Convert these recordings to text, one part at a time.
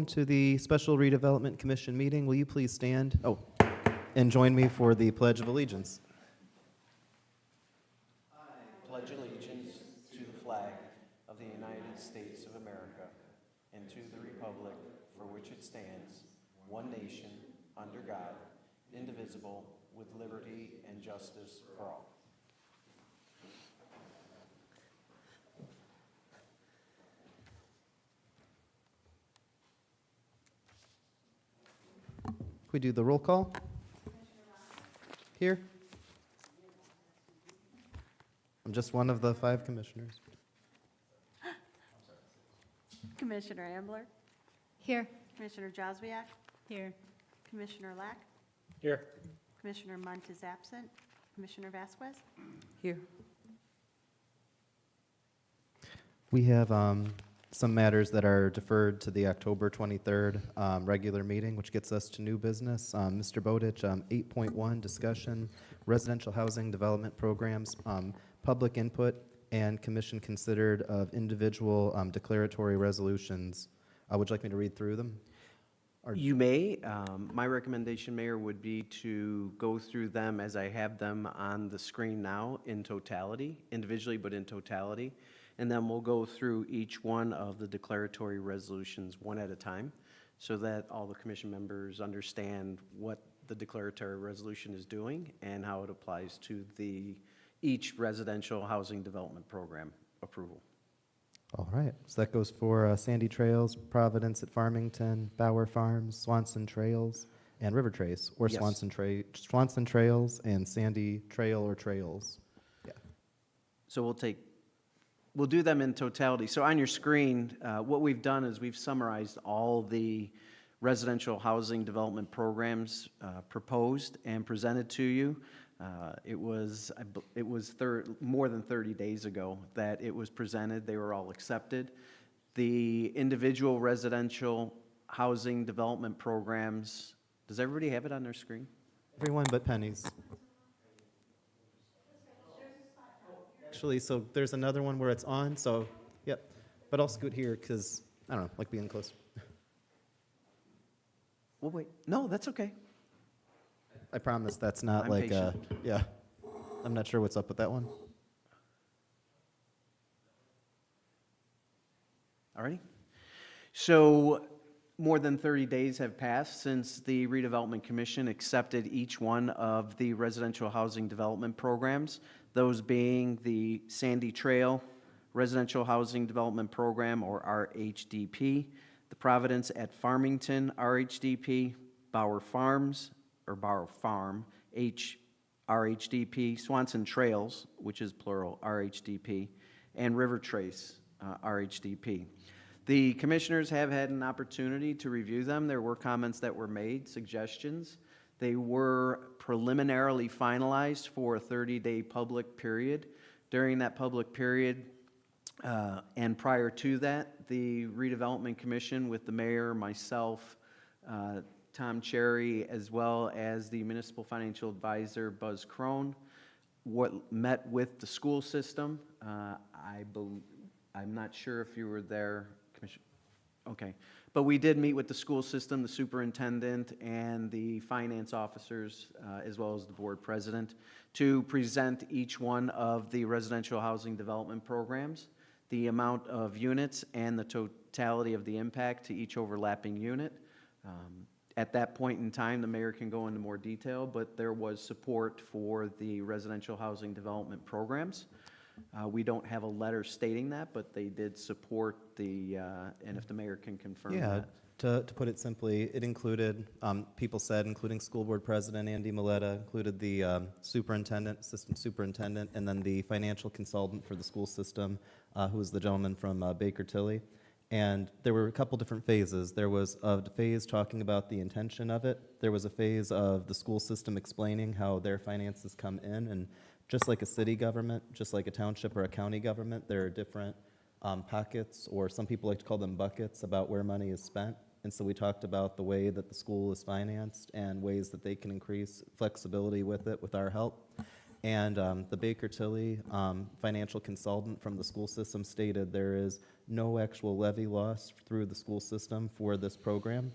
to the Special Redevelopment Commission meeting. Will you please stand? Oh, and join me for the Pledge of Allegiance. Pledge allegiance to the flag of the United States of America and to the republic for which it stands, one nation, under God, indivisible, with liberty and justice for all. Can we do the roll call? Here. I'm just one of the 5 commissioners. Commissioner Ambler, Here. Commissioner Josviak, Here. Commissioner Lack, Here. Commissioner Munt is absent, Commissioner Vasquez. Here. We have some matters that are deferred to the October 23rd regular meeting, which gets us to new business. Mr. Bowditch, 8.1, discussion, residential housing development programs, public input, and commission considered of individual declaratory resolutions. Would you like me to read through them? You may. My recommendation, Mayor, would be to go through them as I have them on the screen now in totality, individually but in totality. And then we'll go through each one of the declaratory resolutions one at a time so that all the commission members understand what the declaratory resolution is doing and how it applies to each residential housing development program approval. All right, so that goes for Sandy Trails, Providence at Farmington, Bower Farms, Swanson Trails, and River Trace, or Yes. Swanson Trails and Sandy Trail or Trails. Yeah. So we'll do them in totality. So on your screen, what we've done is we've summarized all the residential housing development programs proposed and presented to you. It was more than 30 days ago that it was presented. They were all accepted. The individual residential housing development programs, does everybody have it on their screen? Everyone but Penny's. Actually, so there's another one where it's on, so, yep. But I'll scoot here because, I don't know, like being close. Well, wait. No, that's okay. I promise that's not I'm like, patient. yeah. I'm not sure what's up with that one. All righty. So more than 30 days have passed since the Redevelopment Commission accepted each one of the residential housing development programs, those being the Sandy Trail Residential Housing Development Program, or RHDP, the Providence at Farmington, RHDP, Bower Farms, or Bower Farm, RHDP, Swanson Trails, which is plural, RHDP, and River Trace, RHDP. The commissioners have had an opportunity to review them. There were comments that were made, suggestions. They were preliminarily finalized for a 30-day public period. During that public period, and prior to that, the Redevelopment Commission with the mayor, myself, Tom Cherry, as well as the Municipal Financial Advisor, Buzz Crone, met with the school system. I'm not sure if you were there, Commissioner. Okay. But we did meet with the school system, the superintendent, and the finance officers, as well as the board president, to present each one of the residential housing development programs, the amount of units, and the totality of the impact to each overlapping unit. At that point in time, the mayor can go into more detail, but there was support for the residential housing development programs. We don't have a letter stating that, but they did support and if the mayor can confirm Yeah, that. to put it simply, it included, people said, including school board president Andy Mileta, included the superintendent, assistant superintendent, and then the financial consultant for the school system, who was the gentleman from Baker Tilly. And there were a couple different phases. There was a phase talking about the intention of it. There was a phase of the school system explaining how their finances come in. And just like a city government, just like a township or a county government, there are different pockets, or some people like to call them buckets, about where money is spent. And so we talked about the way that the school is financed and ways that they can increase flexibility with it with our help. And the Baker Tilly financial consultant from the school system stated there is no actual levy loss through the school system for this program.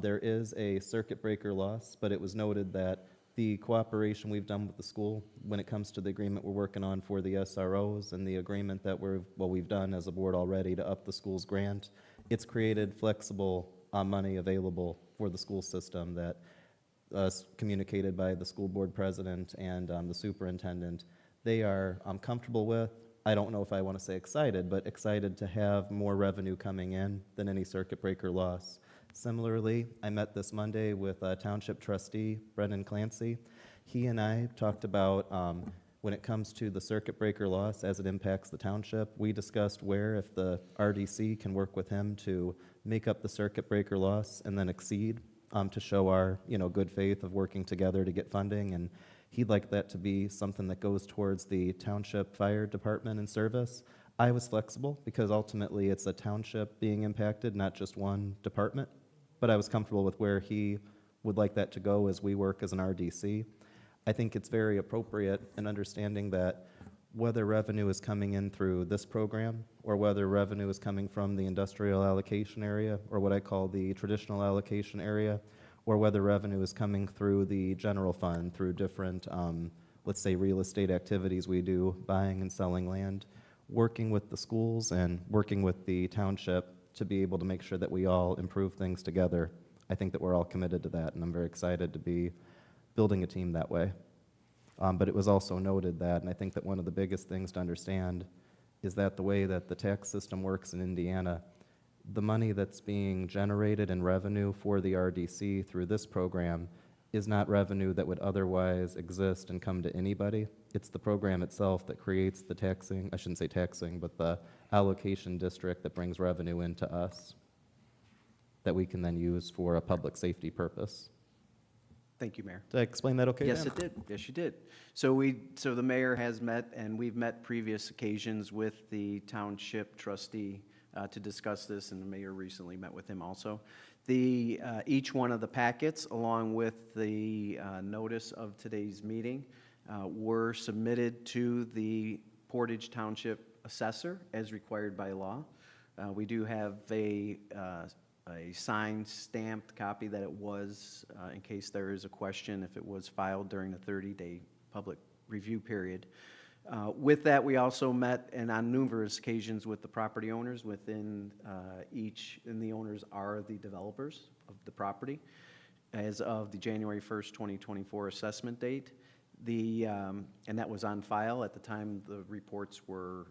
There is a circuit breaker loss, but it was noted that the cooperation we've done with the school when it comes to the agreement we're working on for the SROs and the agreement that we've done as a board already to up the school's grant, it's created flexible money available for the school system that communicated by the school board president and the superintendent. They are comfortable with. I don't know if I want to say excited, but excited to have more revenue coming in than any circuit breaker loss. Similarly, I met this Monday with Township Trustee Brendan Clancy. He and I talked about when it comes to the circuit breaker loss as it impacts the township. We discussed where, if the RDC can work with him to make up the circuit breaker loss and then exceed to show our good faith of working together to get funding. And he'd like that to be something that goes towards the township fire department and service. I was flexible because ultimately it's a township being impacted, not just one department. But I was comfortable with where he would like that to go as we work as an RDC. I think it's very appropriate in understanding that whether revenue is coming in through this program or whether revenue is coming from the industrial allocation area or what I call the traditional allocation area, or whether revenue is coming through the general fund through different, let's say, real estate activities we do, buying and selling land, working with the schools and working with the township to be able to make sure that we all improve things together. I think that we're all committed to that, and I'm very excited to be building a team that way. But it was also noted that, and I think that one of the biggest things to understand is that the way that the tax system works in Indiana, the money that's being generated in revenue for the RDC through this program is not revenue that would otherwise exist and come to anybody. It's the program itself that creates the taxing, I shouldn't say taxing, but the allocation district that brings revenue into us that we can then use for a public safety purpose. Thank you, Mayor. Did I explain that okay, Yes, Dan? it did. Yes, you did. So the mayor has met, and we've met previous occasions with the township trustee to discuss this, and the mayor recently met with him also. Each one of the packets, along with the notice of today's meeting, were submitted to the Portage Township assessor as required by law. We do have a signed, stamped copy that it was, in case there is a question, if it was filed during the 30-day public review period. With that, we also met, and on numerous occasions, with the property owners within and the owners are the developers of the property, as of the January 1st, 2024 assessment date. And that was on file at the time the reports were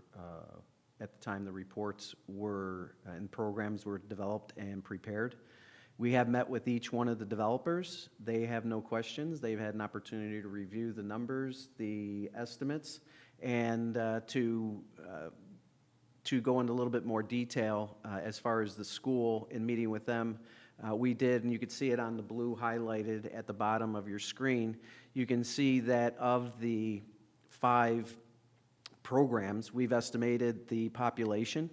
and programs were developed and prepared. We have met with each one of the developers. They have no questions. They've had an opportunity to review the numbers, the estimates, and to go into a little bit more detail as far as the school in meeting with them. We did, and you could see it on the blue highlighted at the bottom of your screen. You can see that of the 5 programs, we've estimated the population.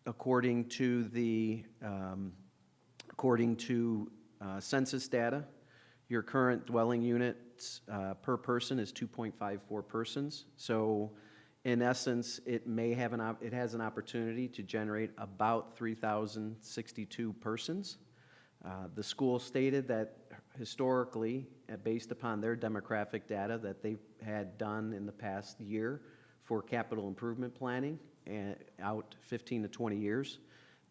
According to census data, your current dwelling units per person is 2.54 persons. So, in essence, it has an opportunity to generate about 3,062 persons. The school stated that historically, based upon their demographic data that they've had done in the past year for capital improvement planning and out 15 to 20 years,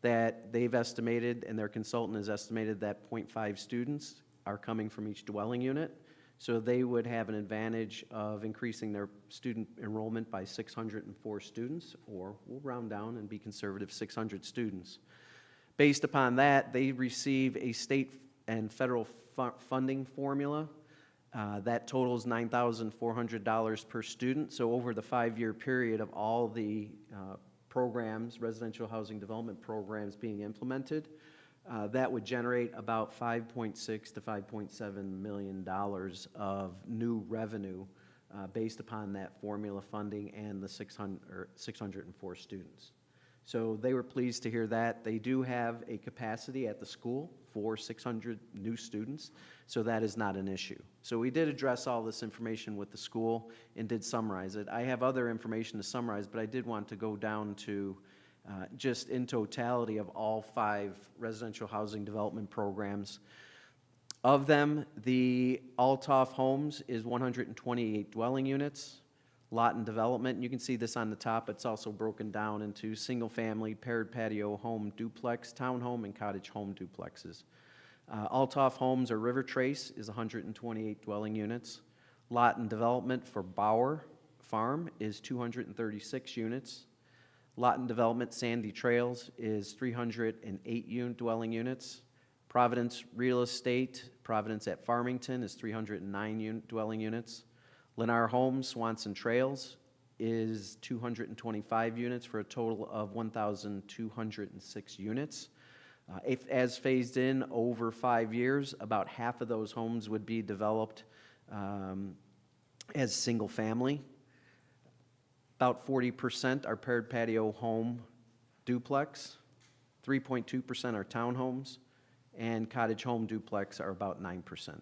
that they've estimated, and their consultant has estimated, that 0.5 students are coming from each dwelling unit. So they would have an advantage of increasing their student enrollment by 604 students, or we'll round down and be conservative, 600 students. Based upon that, they receive a state and federal funding formula that totals $9,400 per student. So over the 5-year period of all the programs, residential housing development programs being implemented, that would generate about $5.6 to $5.7 million of new revenue based upon that formula funding and the 604 students. So they were pleased to hear that. They do have a capacity at the school for 600 new students, so that is not an issue. So we did address all this information with the school and did summarize it. I have other information to summarize, but I did want to go down to just in totality of all 5 residential housing development programs. Of them, the Altoff Homes is 128 dwelling units. Lot and Development, and you can see this on the top, it's also broken down into single-family, paired patio home duplex, townhome, and cottage home duplexes. Altoff Homes or River Trace is 128 dwelling units. Lot and Development for Bauer Farm is 236 units. Lot and Development Sandy Trails is 308 dwelling units. Providence Real Estate, Providence at Farmington is 309 dwelling units. Lennar Homes, Swanson Trails is 225 units for a total of 1,206 units. As phased in over 5 years, about half of those homes would be developed as single family. About 40% are paired patio home duplex, 3.2% are townhomes, and cottage home duplex are about 9%.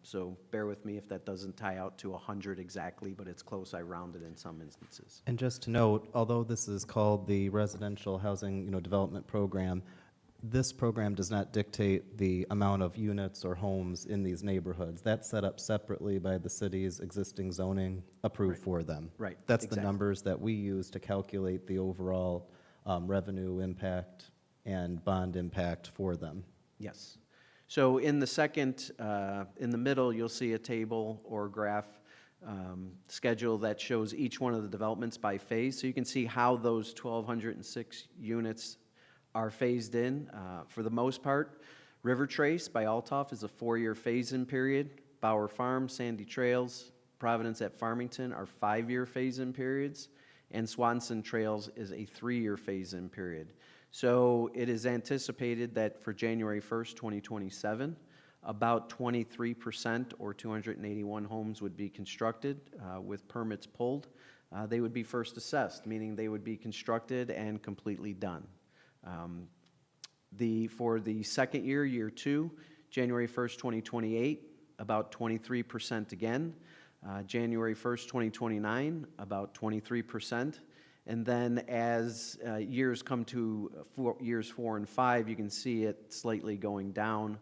So bear with me if that doesn't tie out to 100 exactly, but it's close. I rounded in some instances. And just to note, although this is called the Residential Housing, Development Program, this program does not dictate the amount of units or homes in these neighborhoods. That's set up separately by the city's existing zoning approved for them. Right, That's the exactly. numbers that we use to calculate the overall revenue impact and bond impact for them. Yes. So in the second, in the middle, you'll see a table or graph schedule that shows each one of the developments by phase. So you can see how those 1,206 units are phased in. For the most part, River Trace by Altoff is a 4-year phase-in period. Bauer Farm, Sandy Trails, Providence at Farmington are 5-year phase-in periods. And Swanson Trails is a 3-year phase-in period. So it is anticipated that for January 1st, 2027, about 23% or 281 homes would be constructed with permits pulled. They would be first assessed, meaning they would be constructed and completely done. For the second year, year 2, January 1st, 2028, about 23% again. January 1st, 2029, about 23%. And then as years come to years 4 and 5, you can see it slightly going down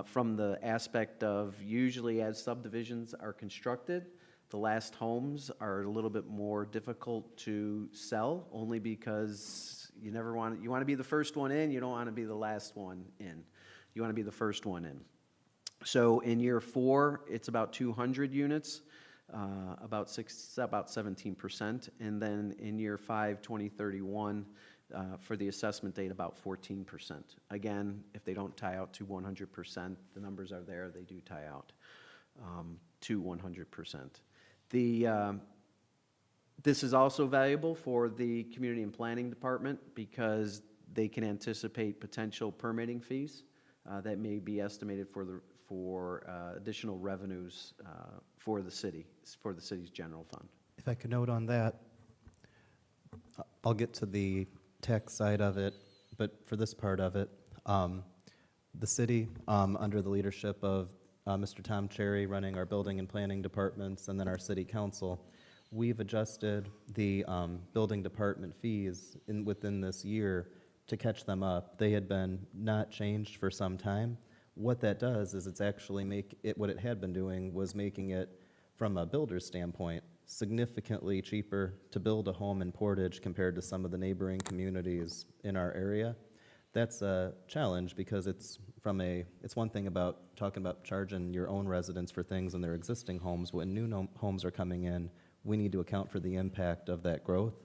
from the aspect of usually as subdivisions are constructed, the last homes are a little bit more difficult to sell, only because you want to be the first one in, you don't want to be the last one in. You want to be the first one in. So in year 4, it's about 200 units. About 17%, and then in year 5, 2031, for the assessment date, about 14%. Again, if they don't tie out to 100%, the numbers are there, they do tie out to 100%. This is also valuable for the Community and Planning Department because they can anticipate potential permitting fees that may be estimated for additional revenues for the city's general fund. If I could note on that, I'll get to the tax side of it, but for this part of it, the city, under the leadership of Mr. Tom Cherry running our building and planning departments and then our city council, we've adjusted the building department fees within this year to catch them up. They had been not changed for some time. What that does is it's actually what it had been doing was making it, from a builder's standpoint, significantly cheaper to build a home in Portage compared to some of the neighboring communities in our area. That's a challenge because it's one thing about talking about charging your own residents for things in their existing homes. When new homes are coming in, we need to account for the impact of that growth.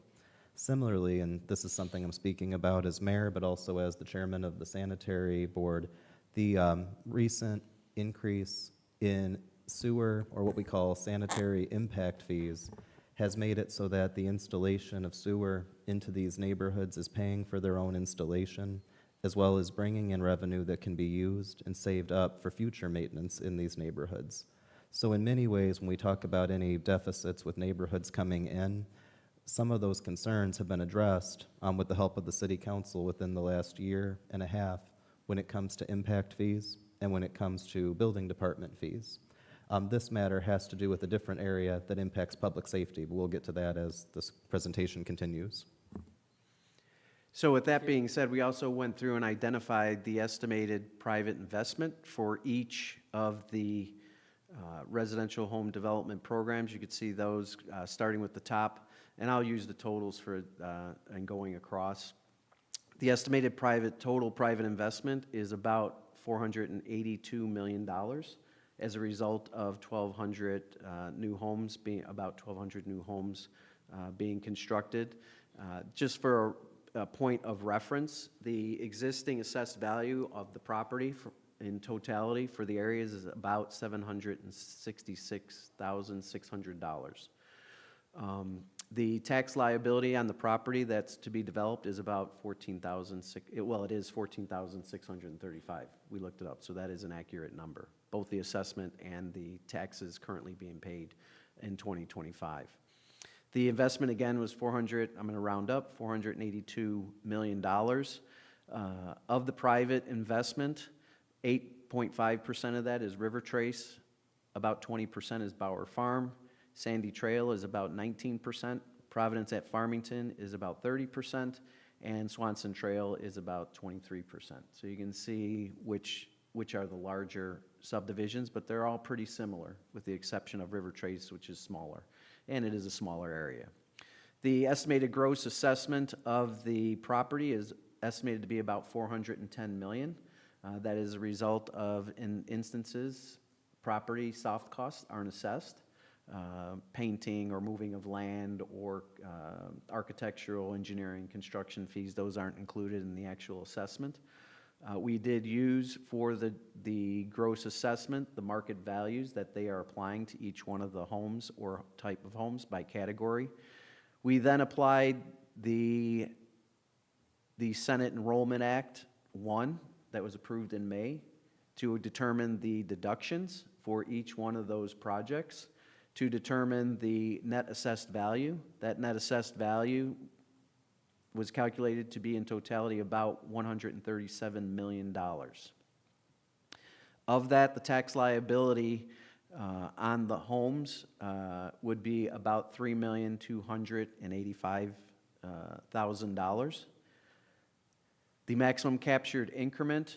Similarly, and this is something I'm speaking about as mayor, but also as the chairman of the sanitary board, the recent increase in sewer, or what we call sanitary impact fees, has made it so that the installation of sewer into these neighborhoods is paying for their own installation, as well as bringing in revenue that can be used and saved up for future maintenance in these neighborhoods. So in many ways, when we talk about any deficits with neighborhoods coming in, some of those concerns have been addressed with the help of the city council within the last year and a half when it comes to impact fees and when it comes to building department fees. This matter has to do with a different area that impacts public safety, but we'll get to that as this presentation continues. So with that being said, we also went through and identified the estimated private investment for each of the residential home development programs. You could see those starting with the top, and I'll use the totals for and going across. The estimated total private investment is about $482 million as a result of 1,200 new homes about 1,200 new homes being constructed. Just for a point of reference, the existing assessed value of the property in totality for the areas is about $766,600. The tax liability on the property that's to be developed is about it is $14,635. We looked it up, so that is an accurate number, both the assessment and the taxes currently being paid in 2025. The investment, again, was I'm going to round up, $482 million. Of the private investment, 8.5% of that is River Trace, about 20% is Bauer Farm, Sandy Trail is about 19%, Providence at Farmington is about 30%, and Swanson Trail is about 23%. So you can see which are the larger subdivisions, but they're all pretty similar, with the exception of River Trace, which is smaller, and it is a smaller area. The estimated gross assessment of the property is estimated to be about $410 million. That is a result of, in instances, property soft costs aren't assessed. Painting or moving of land or architectural, engineering, construction fees, those aren't included in the actual assessment. We did use for the gross assessment the market values that they are applying to each one of the homes or type of homes by category. We then applied the Senate Enrollment Act 1 that was approved in May to determine the deductions for each one of those projects, to determine the net assessed value. That net assessed value was calculated to be in totality about $137 million. Of that, the tax liability on the homes would be about $3,285,000. The maximum captured increment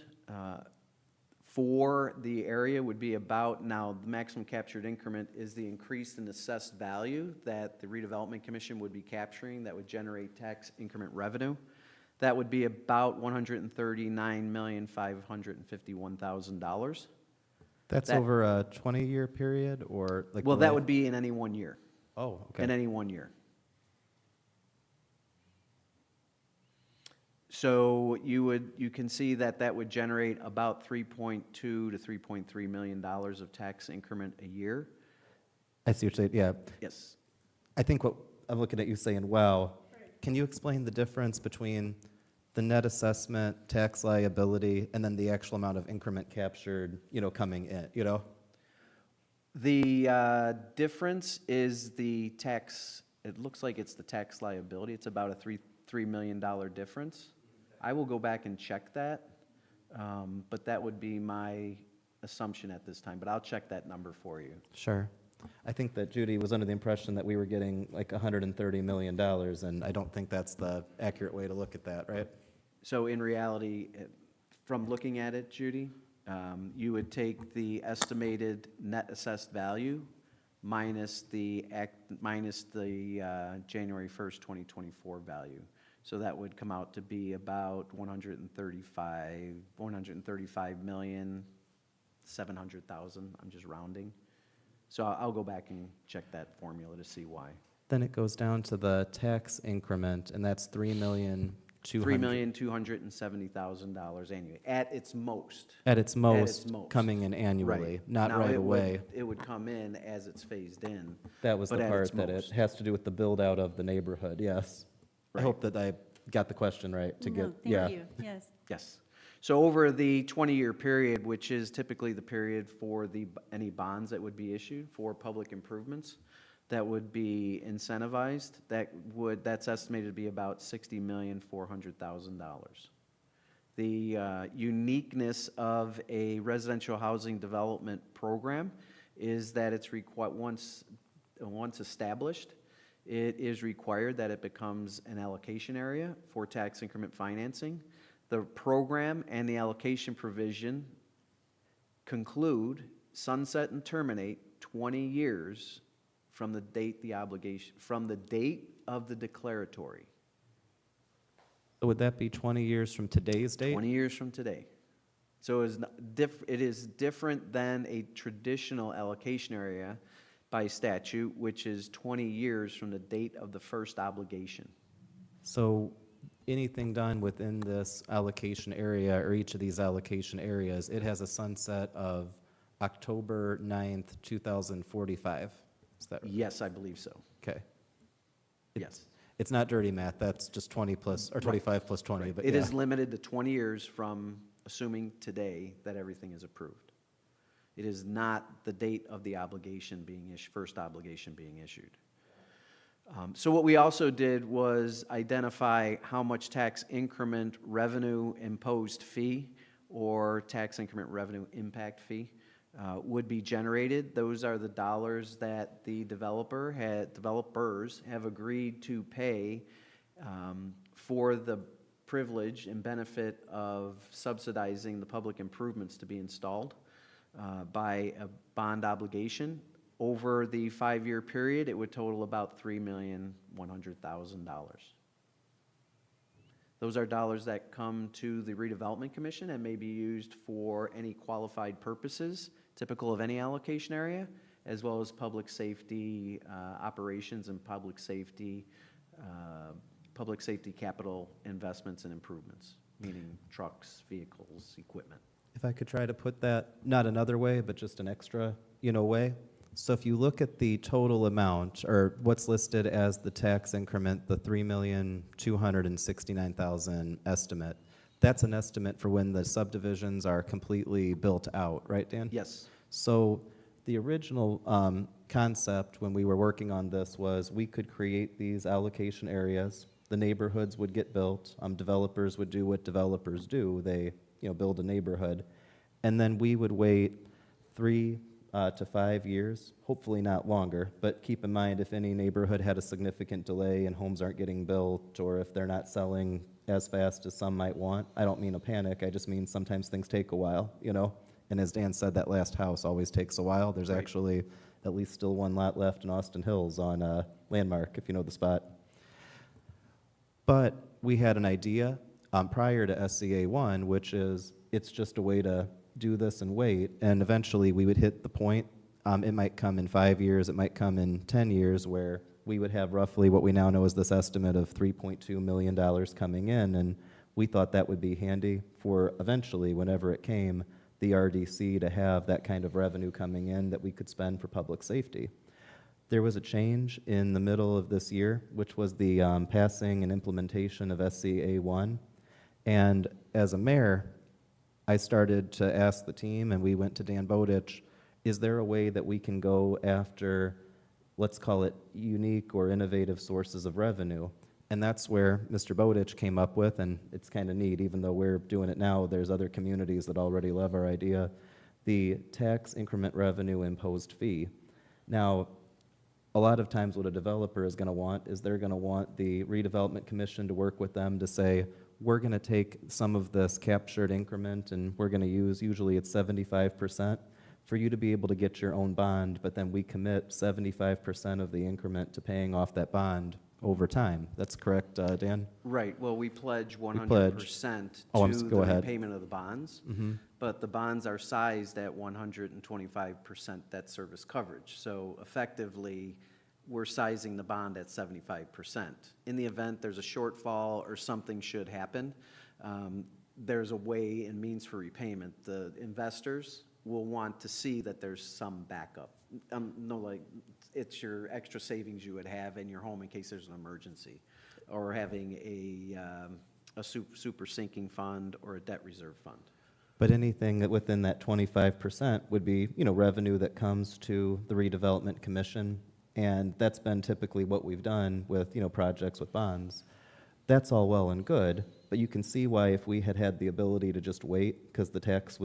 for the area would be about, now the maximum captured increment is the increase in assessed value that the Redevelopment Commission would be capturing that would generate tax increment revenue. That would be about $139,551,000. That's over a 20-year period, or like? Well, that would be in any 1 year. Oh, okay. In any 1 year. So you can see that would generate about $3.2 to $3.3 million of tax increment a year. I see what you're saying, yeah. Yes. I think what I'm looking at you saying, wow. Can you explain the difference between the net assessment, tax liability, and then the actual amount of increment captured, coming in, The difference is the tax, it looks like it's the tax liability. It's about a $3 million difference. I will go back and check that, but that would be my assumption at this time, but I'll check that number for you. Sure. I think that Judy was under the impression that we were getting like $130 million, and I don't think that's the accurate way to look at that, right? So in reality, from looking at it, Judy, you would take the estimated net assessed value minus the January 1st, 2024 value. So that would come out to be about $135,700,000. I'm just rounding. So I'll go back and check that formula to see why. Then it goes down to the tax increment, and that's $3,200,000. $3,270,000 annually, at its most. At its most, most. coming in annually, not Now, right away. It would come in as it's phased in. That was the but at its part that it most. has to do with the build-out of the neighborhood, yes. I Right. hope that I got the question right to No, get, yeah. thank you, yes. Yes. So over the 20-year period, which is typically the period for any bonds that would be issued for public improvements that would be incentivized, that's estimated to be about $60,400,000. The uniqueness of a residential housing development program is that it's once established, it is required that it becomes an allocation area for tax increment financing. The program and the allocation provision conclude, sunset and terminate 20 years from the date from the date of the declaratory. So would that be 20 years from today's date? 20 years from today. So it is different than a traditional allocation area by statute, which is 20 years from the date of the first obligation. So anything done within this allocation area or each of these allocation areas, it has a sunset of October 9th, 2045. Is that right? Yes, I believe so. Okay. Yes. It's not dirty math, that's just 20 plus, or 25 plus 20, but It yeah. is limited to 20 years from assuming today that everything is approved. It is not the date of the obligation being issued, first obligation being issued. So what we also did was identify how much tax increment revenue imposed fee or tax increment revenue impact fee would be generated. Those are the dollars that the developers have agreed to pay for the privilege and benefit of subsidizing the public improvements to be installed by a bond obligation. Over the 5-year period, it would total about $3,100,000. Those are dollars that come to the Redevelopment Commission and may be used for any qualified purposes, typical of any allocation area, as well as public safety operations and public safety capital investments and improvements, meaning trucks, vehicles, equipment. If I could try to put that, not another way, but just an extra, way. So if you look at the total amount, or what's listed as the tax increment, the $3,269,000 estimate, that's an estimate for when the subdivisions are completely built out, right, Dan? Yes. So the original concept when we were working on this was we could create these allocation areas, the neighborhoods would get built, developers would do what developers do, they build a neighborhood, and then we would wait 3 to 5 years, hopefully not longer, but keep in mind if any neighborhood had a significant delay and homes aren't getting built, or if they're not selling as fast as some might want, I don't mean a panic, I just mean sometimes things take a while, and as Dan said, that last house always takes a while. There's Right. actually at least still one lot left in Austin Hills on Landmark, if you know the spot. But we had an idea prior to SCA 1, which is it's just a way to do this and wait, and eventually we would hit the point, it might come in 5 years, it might come in 10 years, where we would have roughly what we now know is this estimate of $3.2 million coming in, and we thought that would be handy for eventually, whenever it came, the RDC to have that kind of revenue coming in that we could spend for public safety. There was a change in the middle of this year, which was the passing and implementation of SCA 1, and as a mayor, I started to ask the team, and we went to Dan Bowditch, is there a way that we can go after, let's call it unique or innovative sources of revenue? And that's where Mr. Bowditch came up with, and it's kind of neat, even though we're doing it now, there's other communities that already love our idea, the tax increment revenue imposed fee. Now, a lot of times what a developer is going to want is they're going to want the Redevelopment Commission to work with them to say, we're going to take some of this captured increment and we're going to use, usually it's 75%, for you to be able to get your own bond, but then we commit 75% of the increment to paying off that bond over time. That's correct, Dan? Right, well, we pledge 100% go the ahead. repayment of the bonds, but the bonds are sized at 125% debt service coverage. So effectively, we're sizing the bond at 75%. In the event there's a shortfall or something should happen, there's a way and means for repayment. The investors will want to see that there's some backup. It's your extra savings you would have in your home in case there's an emergency, or having a super sinking fund or a debt reserve fund. But anything that within that 25% would be, revenue that comes to the Redevelopment Commission, and that's been typically what we've done with, projects with bonds. That's all well and good, but you can see why if we had had the ability to just wait, because the tax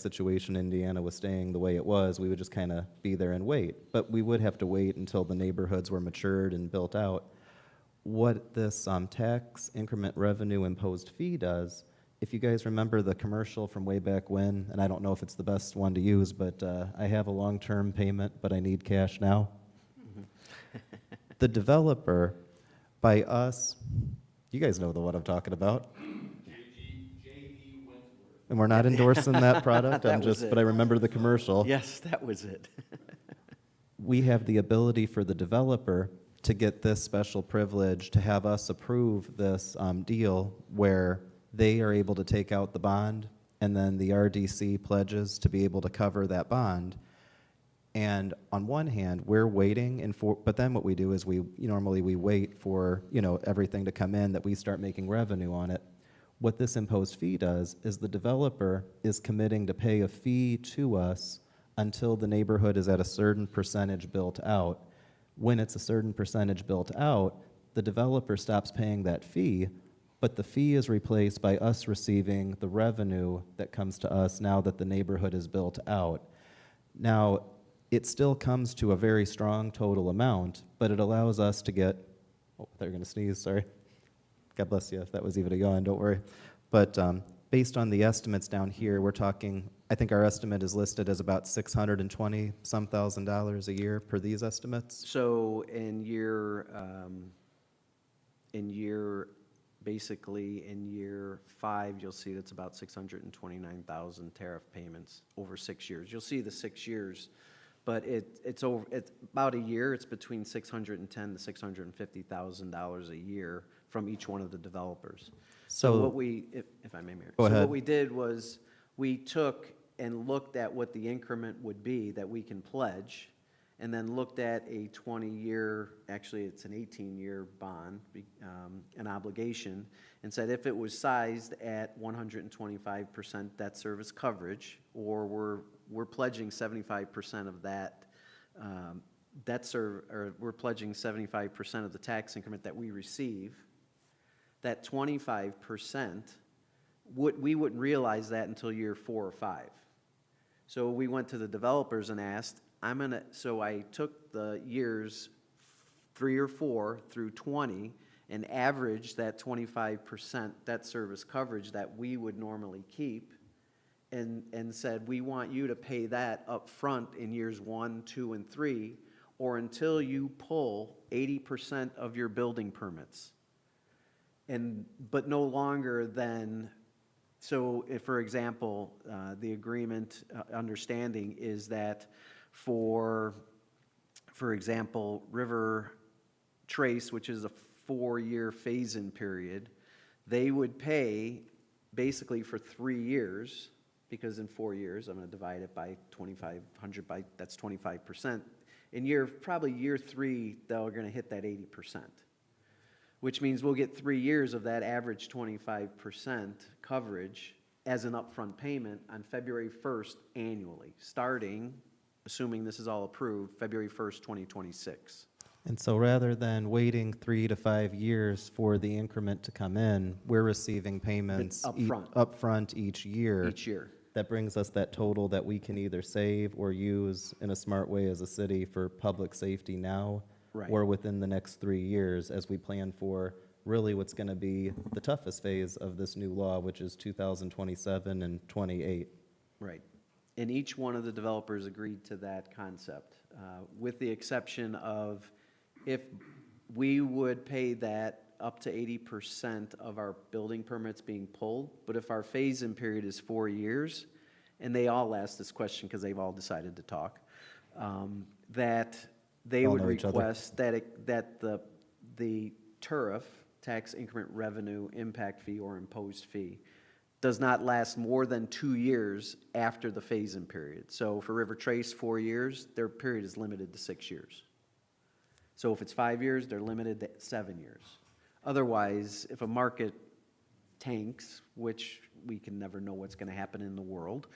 situation in Indiana was staying the way it was, we would just kind of be there and wait. But we would have to wait until the neighborhoods were matured and built out. What this tax increment revenue imposed fee does, if you guys remember the commercial from way back when, and I don't know if it's the best one to use, but I have a long-term payment, but I need cash now. The developer, by us, you guys know the one I'm talking about. And we're not endorsing that product, That was it. but I remember the commercial. Yes, that was it. We have the ability for the developer to get this special privilege to have us approve this deal where they are able to take out the bond and then the RDC pledges to be able to cover that bond. And on one hand, we're waiting, but then what we do is normally we wait for everything to come in that we start making revenue on it. What this imposed fee does is the developer is committing to pay a fee to us until the neighborhood is at a certain percentage built out. When it's a certain percentage built out, the developer stops paying that fee, but the fee is replaced by us receiving the revenue that comes to us now that the neighborhood is built out. Now, it still comes to a very strong total amount, but it allows us to get, oh, they're going to sneeze, sorry. God bless you, if that was even a yawn, don't worry. But based on the estimates down here, we're talking, I think our estimate is listed as about $620-some thousand a year per these estimates. So basically in year 5, you'll see that's about 629,000 tariff payments over 6 years. You'll see the 6 years, but it's about a year. It's between $610,000 to $650,000 a year from each one of the developers. So what if I may, Mayor. Go ahead. So what we did was we took and looked at what the increment would be that we can pledge, and then looked at a 20-year, actually it's an 18-year bond, an obligation, and said if it was sized at 125% debt service coverage, or we're pledging 75% of that we're pledging 75% of the tax increment that we receive, that 25%, we wouldn't realize that until year 4 or 5. So we went to the developers and asked, so I took the years 3 or 4 through 20 and averaged that 25% debt service coverage that we would normally keep, and said, we want you to pay that up front in years 1, 2, and 3, or until you pull 80% of your building permits. But no longer than, so if, for example, the agreement understanding is that for example, River Trace, which is a 4-year phase-in period, they would pay basically for 3 years, because in 4 years, I'm going to divide it by 2,500 that's 25%. In probably year 3, they're going to hit that 80%, which means we'll get 3 years of that average 25% coverage as an upfront payment on February 1st annually, starting, assuming this is all approved, February 1st, 2026. And so rather than waiting 3 to 5 years for the increment to come in, we're receiving payments upfront each year. Each year. That brings us that total that we can either save or use in a smart way as a city for public safety now, Right. or within the next 3 years as we plan for really what's going to be the toughest phase of this new law, which is 2027 and 28. Right. And each one of the developers agreed to that concept, with the exception of if we would pay that up to 80% of our building permits being pulled, but if our phase-in period is 4 years, and they all asked this question because they've all decided to talk, that they All would know each other. request that the TURF, tax increment revenue impact fee or imposed fee, does not last more than 2 years after the phase-in period. So for River Trace, 4 years, their period is limited to 6 years. So if it's 5 years, they're limited to 7 years. Otherwise, if a market tanks, which we can never know what's going to happen in the world,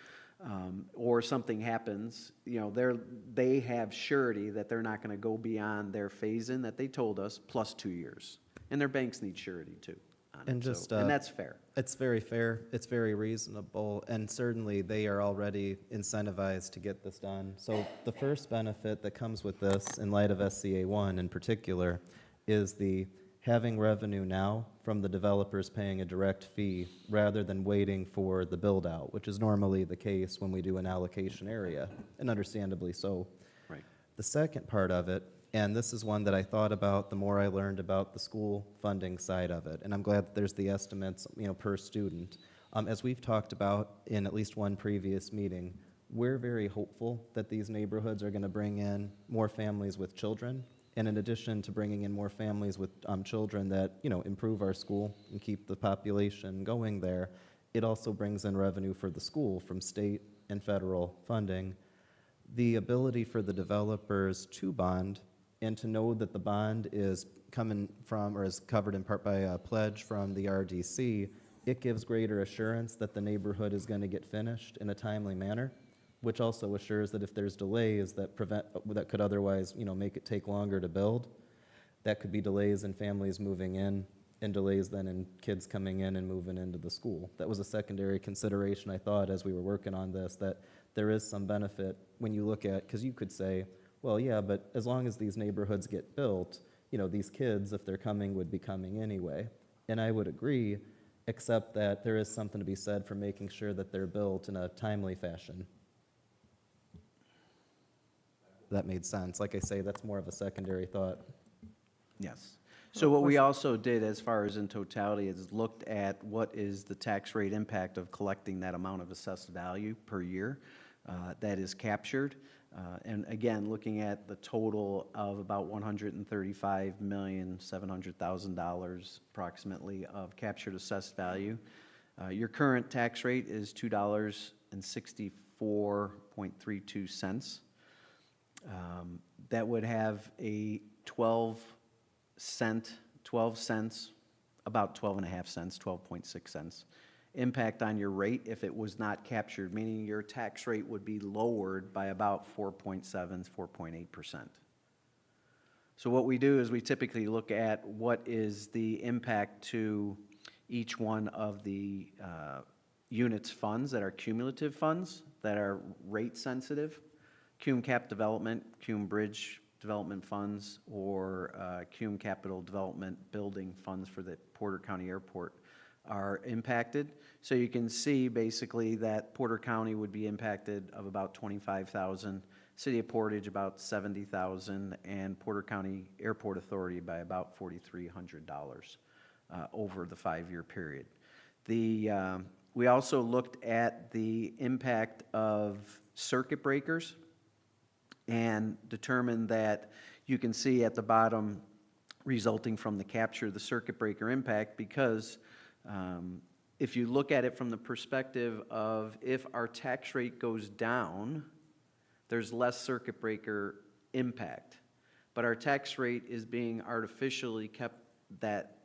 or something happens, they have surety that they're not going to go beyond their phase-in that they told us, plus 2 years. And their banks need surety too. on it. And So- just, And that's fair. It's very fair, it's very reasonable, and certainly they are already incentivized to get this done. So the first benefit that comes with this, in light of SCA 1 in particular, is the having revenue now from the developers paying a direct fee rather than waiting for the build-out, which is normally the case when we do an allocation area, and understandably so. Right. The second part of it, and this is one that I thought about the more I learned about the school funding side of it, and I'm glad that there's the estimates, per student. As we've talked about in at least one previous meeting, we're very hopeful that these neighborhoods are going to bring in more families with children, and in addition to bringing in more families with children that, improve our school and keep the population going there, it also brings in revenue for the school from state and federal funding. The ability for the developers to bond and to know that the bond is coming from or is covered in part by a pledge from the RDC, it gives greater assurance that the neighborhood is going to get finished in a timely manner, which also assures that if there's delays that could otherwise, make it take longer to build, that could be delays in families moving in and delays then in kids coming in and moving into the school. That was a secondary consideration, I thought, as we were working on this, that there is some benefit when you look at, because you could say, well, yeah, but as long as these neighborhoods get built, these kids, if they're coming, would be coming anyway. And I would agree, except that there is something to be said for making sure that they're built in a timely fashion. That made sense. Like I say, that's more of a secondary thought. Yes. So what we also did, as far as in totality, is looked at what is the tax rate impact of collecting that amount of assessed value per year that is captured. And again, looking at the total of about $135,700,000 approximately of captured assessed value. Your current tax rate is $2.64.32. That would have a 12 cents, about 12.5 cents, 12.6 cents impact on your rate if it was not captured, meaning your tax rate would be lowered by about 4.7, 4.8%. So what we do is we typically look at what is the impact to each one of the units funds that are cumulative funds, that are rate sensitive, cum cap development, cum bridge development funds, or cum capital development building funds for the Porter County Airport are impacted. So you can see basically that Porter County would be impacted of about 25,000, City of Portage about 70,000, and Porter County Airport Authority by about $4,300 over the 5-year period. We also looked at the impact of circuit breakers and determined that you can see at the bottom resulting from the capture of the circuit breaker impact, because if you look at it from the perspective of if our tax rate goes down, there's less circuit breaker impact. But our tax rate is being artificially kept that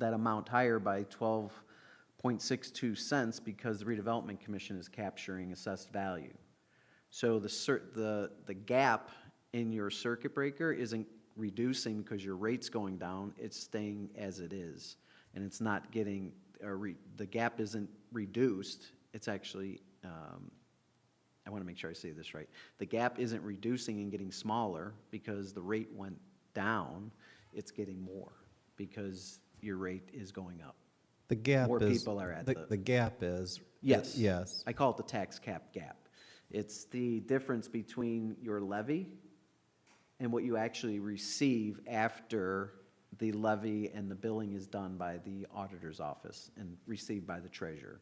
amount higher by 12.62 cents because the Redevelopment Commission is capturing assessed value. So the gap in your circuit breaker isn't reducing because your rate's going down, it's staying as it is. And it's not getting, the gap isn't reduced, it's actually, I want to make sure I say this right. The gap isn't reducing and getting smaller because the rate went down, it's getting more because your rate is going up. The gap More is. people are at The gap is. Yes. Yes. I call it the tax cap gap. It's the difference between your levy and what you actually receive after the levy and the billing is done by the auditor's office and received by the treasurer.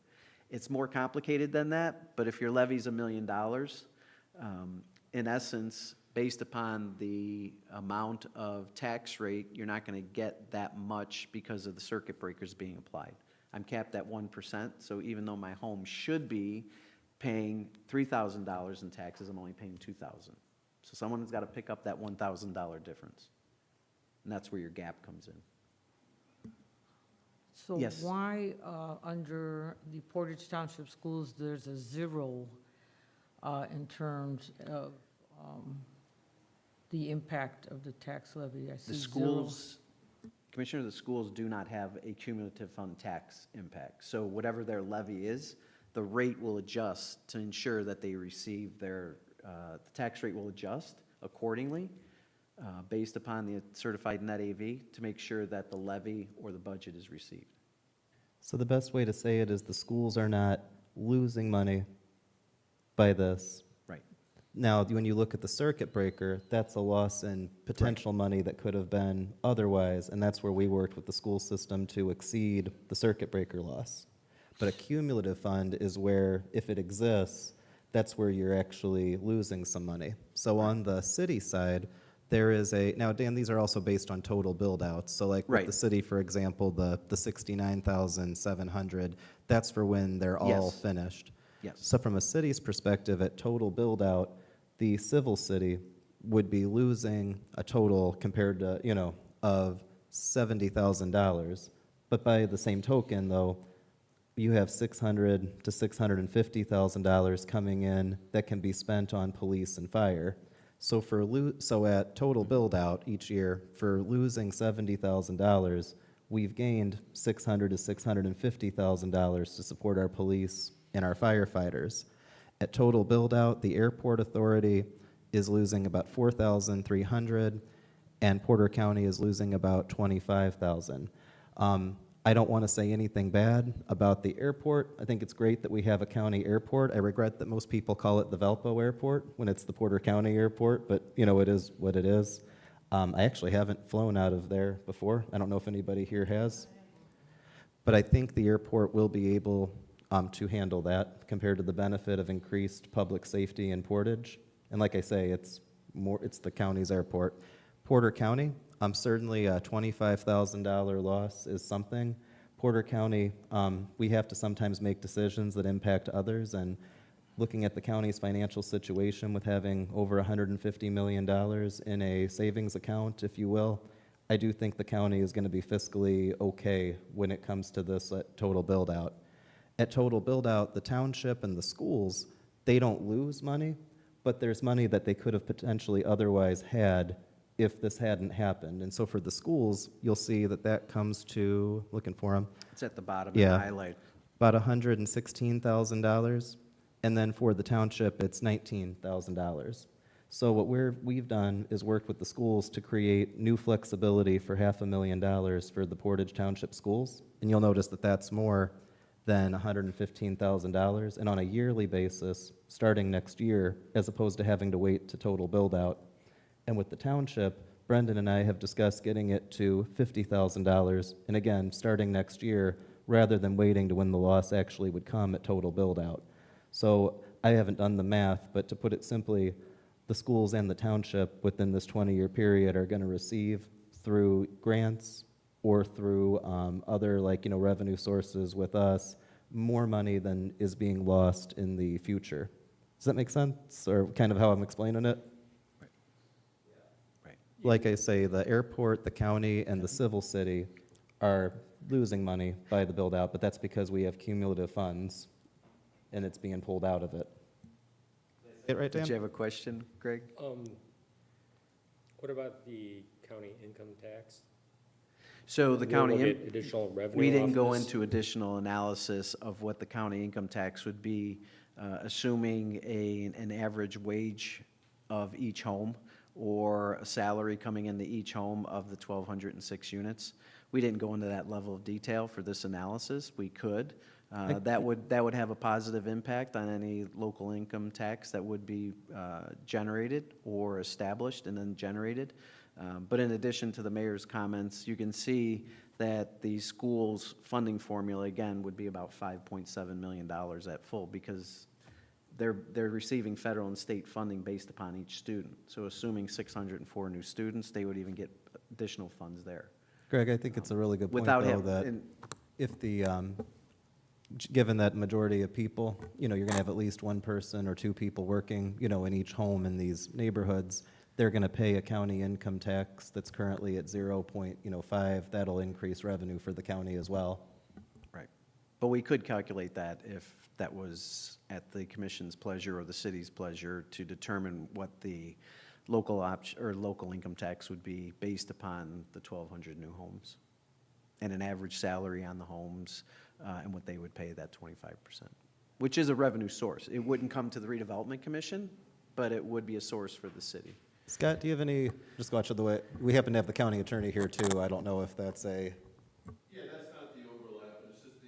It's more complicated than that, but if your levy's $1 million, in essence, based upon the amount of tax rate, you're not going to get that much because of the circuit breakers being applied. I'm capped at 1%, so even though my home should be paying $3,000 in taxes, I'm only paying $2,000. So someone's got to pick up that $1,000 difference. And that's where your gap comes in. So Yes. why, under the Portage Township Schools, there's a 0 in terms of the impact of the tax levy? I see The 0. schools, Commissioner, the schools do not have a cumulative fund tax impact. So whatever their levy is, the rate will adjust to ensure that they receive their, the tax rate will adjust accordingly based upon the certified net AV to make sure that the levy or the budget is received. So the best way to say it is the schools are not losing money by this. Right. Now, when you look at the circuit breaker, that's a loss in potential money that could have been otherwise, and that's where we worked with the school system to exceed the circuit breaker loss. But a cumulative fund is where, if it exists, that's where you're actually losing some money. So on the city side, there is now Dan, these are also based on total build-outs. So like with Right. the city, for example, the 69,700, that's for when they're all Yes. finished. Yes. So from a city's perspective, at total build-out, the civil city would be losing a total compared to, of $70,000. But by the same token, though, you have $600,000 to $650,000 coming in that can be spent on police and fire. So so at total build-out each year, for losing $70,000, we've gained $600,000 to $650,000 to support our police and our firefighters. At total build-out, the airport authority is losing about $4,300, and Porter County is losing about $25,000. I don't want to say anything bad about the airport. I think it's great that we have a county airport. I regret that most people call it the Valpo Airport when it's the Porter County Airport, but it is what it is. I actually haven't flown out of there before. I don't know if anybody here has. But I think the airport will be able to handle that compared to the benefit of increased public safety and portage. And like I say, it's the county's airport. Porter County, certainly a $25,000 loss is something. Porter County, we have to sometimes make decisions that impact others, and looking at the county's financial situation with having over $150 million in a savings account, if you will, I do think the county is going to be fiscally okay when it comes to this total build-out. At total build-out, the township and the schools, they don't lose money, but there's money that they could have potentially otherwise had if this hadn't happened. And so for the schools, you'll see that comes to, looking for them, It's at the bottom Yeah. in highlight. about $116,000. And then for the township, it's $19,000. So what we've done is worked with the schools to create new flexibility for $500,000 for the Portage Township schools. And you'll notice that that's more than $115,000. And on a yearly basis, starting next year, as opposed to having to wait to total build-out. And with the township, Brendan and I have discussed getting it to $50,000, and again, starting next year, rather than waiting to when the loss actually would come at total build-out. So I haven't done the math, but to put it simply, the schools and the township within this 20-year period are going to receive through grants or through other revenue sources with us more money than is being lost in the future. Does that make sense, or kind of how I'm explaining it? Right. Like I say, the airport, the county, and the civil city are losing money by the build-out, but that's because we have cumulative funds, and it's being pulled out of it. It right, Did Dan? you have a question, Greg? What about the county income tax? So the county, Will we get additional revenue we didn't off go this? into additional analysis of what the county income tax would be, assuming an average wage of each home or a salary coming into each home of the 1,206 units. We didn't go into that level of detail for this analysis. We could. That would have a positive impact on any local income tax that would be generated or established and then generated. But in addition to the mayor's comments, you can see that the school's funding formula, again, would be about $5.7 million at full because they're receiving federal and state funding based upon each student. So assuming 604 new students, they would even get additional funds there. Greg, I think it's a really good point, Without though, having, that and- if the, given that majority of people, you're going to have at least one person or two people working, in each home in these neighborhoods, they're going to pay a county income tax that's currently at 0.5. That'll increase revenue for the county as well. Right. But we could calculate that if that was at the commission's pleasure or the city's pleasure to determine what the local income tax would be based upon the 1,200 new homes and an average salary on the homes and what they would pay that 25%, which is a revenue source. It wouldn't come to the redevelopment commission, but it would be a source for the city. Scott, do you have any, just watch the way, we happen to have the county attorney here too. I don't know if that's a, Yeah, that's not the overlap, but it's just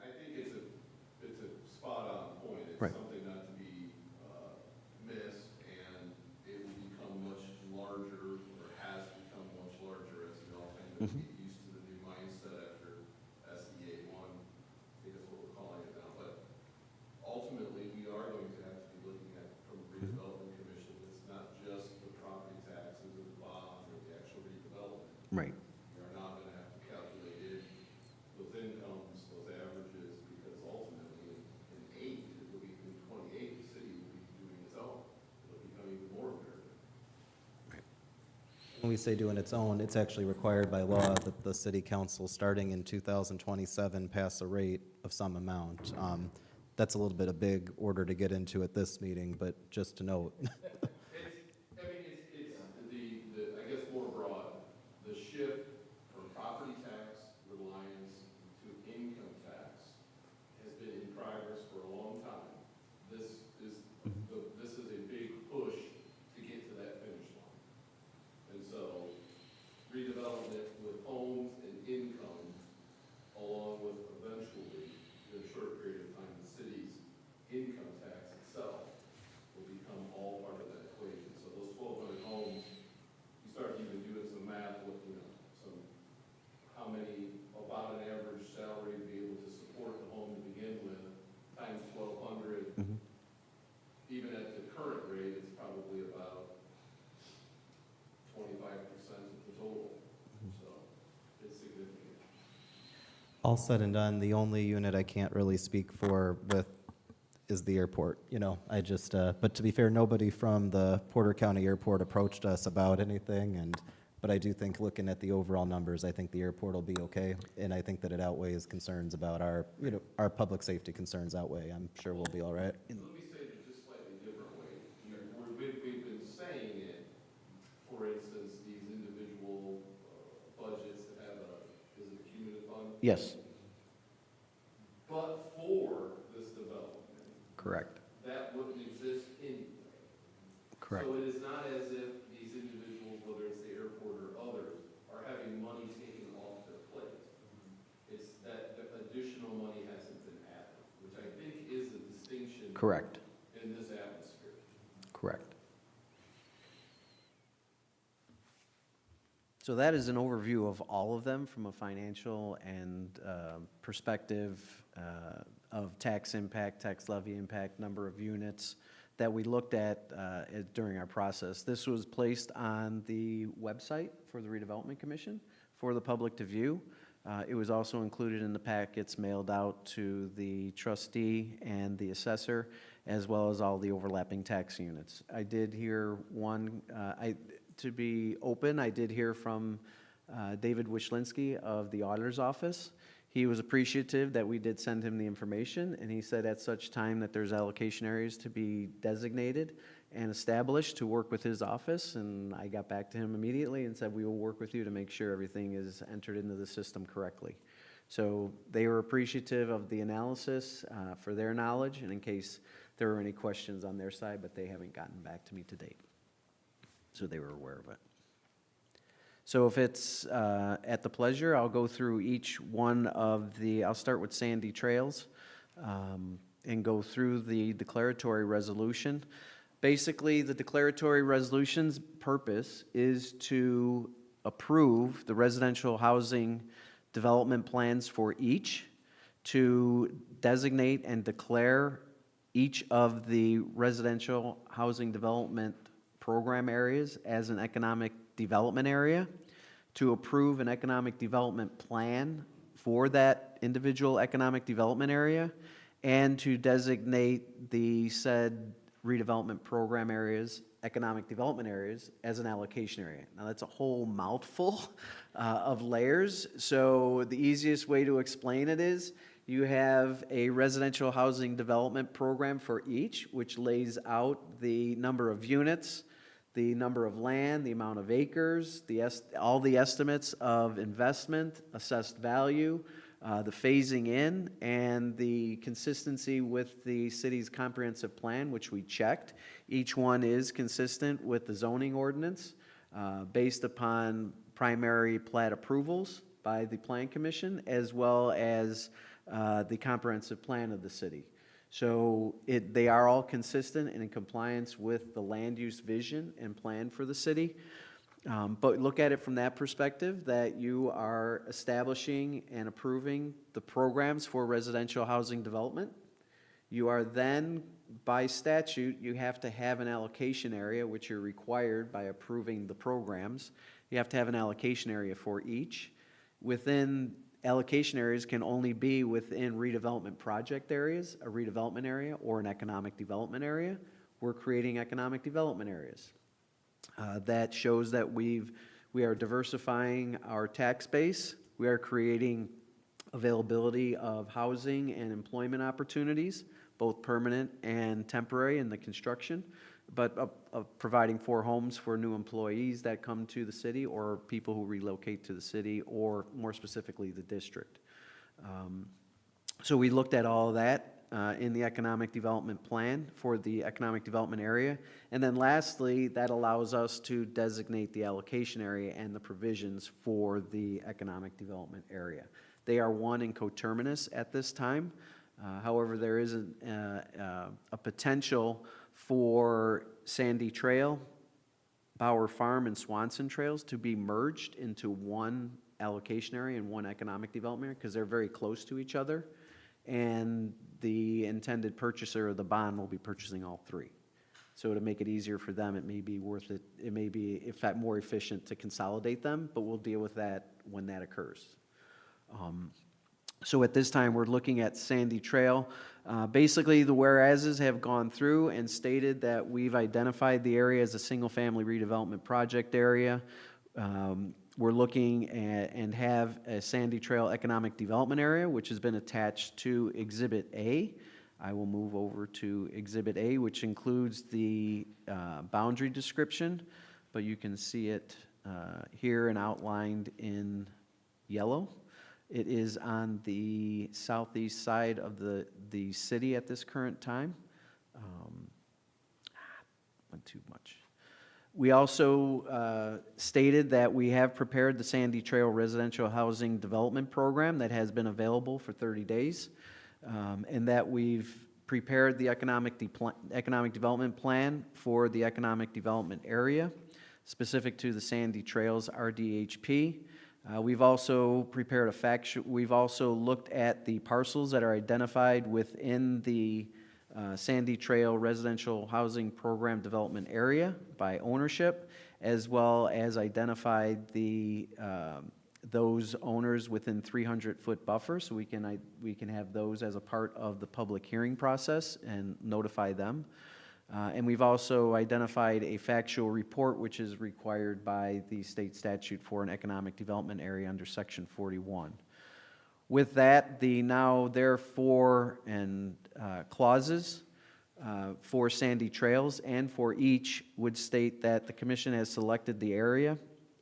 I think it's a spot on point. It's Right. something not to be missed, and it will become much larger, or has become much larger as we all kind of get used to the new mindset after SEA one. I think that's what we're calling it now, but ultimately, we are going to have to be looking at, from a redevelopment commission, it's not just the property taxes or the bond or the actual redevelopment. Right. We are now gonna have to calculate in those incomes, those averages, because ultimately, in 8, it will be, in 28, the city will be doing its own. It'll become even more imperative. when we say doing its own, it's actually required by law that the city council, starting in 2027, pass a rate of some amount. That's a little bit of big order to get into at this meeting, but just to note. It's, I guess more broad, the shift from property tax reliance to income tax has been in progress for a long time. This is a big push to get to that finish line. And so redevelopment with homes and income, along with eventually, in a short period of time, the city's income tax itself will become all part of that equation. So those 1,200 homes, you start even doing some math, how many, about an average salary to be able to support the home to begin with, times 1,200. Even at the current rate, it's probably about 25% of the total. So it's significant. All said and done, the only unit I can't really speak for with is the airport. You know, I just, but to be fair, nobody from the Porter County Airport approached us about anything, but I do think looking at the overall numbers, I think the airport will be okay, and I think that it outweighs concerns about our public safety concerns outweigh. I'm sure we'll be all right. Let me say it just slightly different way. We've been saying it, for instance, these individual budgets that have is it a cumulative fund? Yes, But for this development, correct, that wouldn't exist anyway. correct. So it is not as if these individuals, whether it's the airport or others, are having money taken off their plate. It's that the additional money hasn't been added, which I think is a distinction. Correct, In this atmosphere. correct. So that is an overview of all of them from a financial and perspective of tax impact, tax levy impact, number of units that we looked at during our process. This was placed on the website for the Redevelopment Commission for the public to view. It was also included in the packets mailed out to the trustee and the assessor, as well as all the overlapping tax units. I did hear to be open, I did hear from David Wischlinski of the auditor's office. He was appreciative that we did send him the information, and he said at such time that there's allocation areas to be designated and established to work with his office, and I got back to him immediately and said, we will work with you to make sure everything is entered into the system correctly. So they were appreciative of the analysis for their knowledge, and in case there were any questions on their side, but they haven't gotten back to me to date. So they were aware of it. So if it's at the pleasure, I'll go through each one of I'll start with Sandy Trails and go through the declaratory resolution. Basically, the declaratory resolution's purpose is to approve the residential housing development plans for each, to designate and declare each of the residential housing development program areas as an economic development area, to approve an economic development plan for that individual economic development area, and to designate the said redevelopment program areas, economic development areas, as an allocation area. Now, that's a whole mouthful of layers, so the easiest way to explain it is you have a residential housing development program for each, which lays out the number of units, the number of land, the amount of acres, all the estimates of investment, assessed value, the phasing in, and the consistency with the city's comprehensive plan, which we checked. Each one is consistent with the zoning ordinance, based upon primary plat approvals by the Plan Commission, as well as the comprehensive plan of the city. So they are all consistent and in compliance with the land use vision and plan for the city. But look at it from that perspective, that you are establishing and approving the programs for residential housing development. You are then, by statute, you have to have an allocation area, which you're required by approving the programs. You have to have an allocation area for each. Within allocation areas can only be within redevelopment project areas, a redevelopment area, or an economic development area. We're creating economic development areas. That shows that we are diversifying our tax base. We are creating availability of housing and employment opportunities, both permanent and temporary in the construction, but of providing 4 homes for new employees that come to the city or people who relocate to the city, or more specifically, the district. So we looked at all of that in the economic development plan for the economic development area. And then lastly, that allows us to designate the allocation area and the provisions for the economic development area. They are one and coterminous at this time. However, there is a potential for Sandy Trail, Bower Farm, and Swanson Trails to be merged into one allocation area and one economic development area, because they're very close to each other. And the intended purchaser of the bond will be purchasing all 3. So to make it easier for them, it may be worth it, it may be in fact more efficient to consolidate them, but we'll deal with that when that occurs. So at this time, we're looking at Sandy Trail. Basically, the whereases have gone through and stated that we've identified the area as a single-family redevelopment project area. We're looking at and have a Sandy Trail Economic Development Area, which has been attached to Exhibit A. I will move over to Exhibit A, which includes the boundary description, but you can see it here and outlined in yellow. It is on the southeast side of the city at this current time. Went too much. We also stated that we have prepared the Sandy Trail Residential Housing Development Program that has been available for 30 days, and that we've prepared the economic development plan for the economic development area specific to the Sandy Trails RDHP. We've also prepared we've also looked at the parcels that are identified within the Sandy Trail Residential Housing Program Development Area by ownership, as well as identified those owners within 300-foot buffer, so we can have those as a part of the public hearing process and notify them. And we've also identified a factual report, which is required by the state statute for an economic development area under Section 41. With that, the now, therefore, and clauses for Sandy Trails and for each would state that the commission has selected the area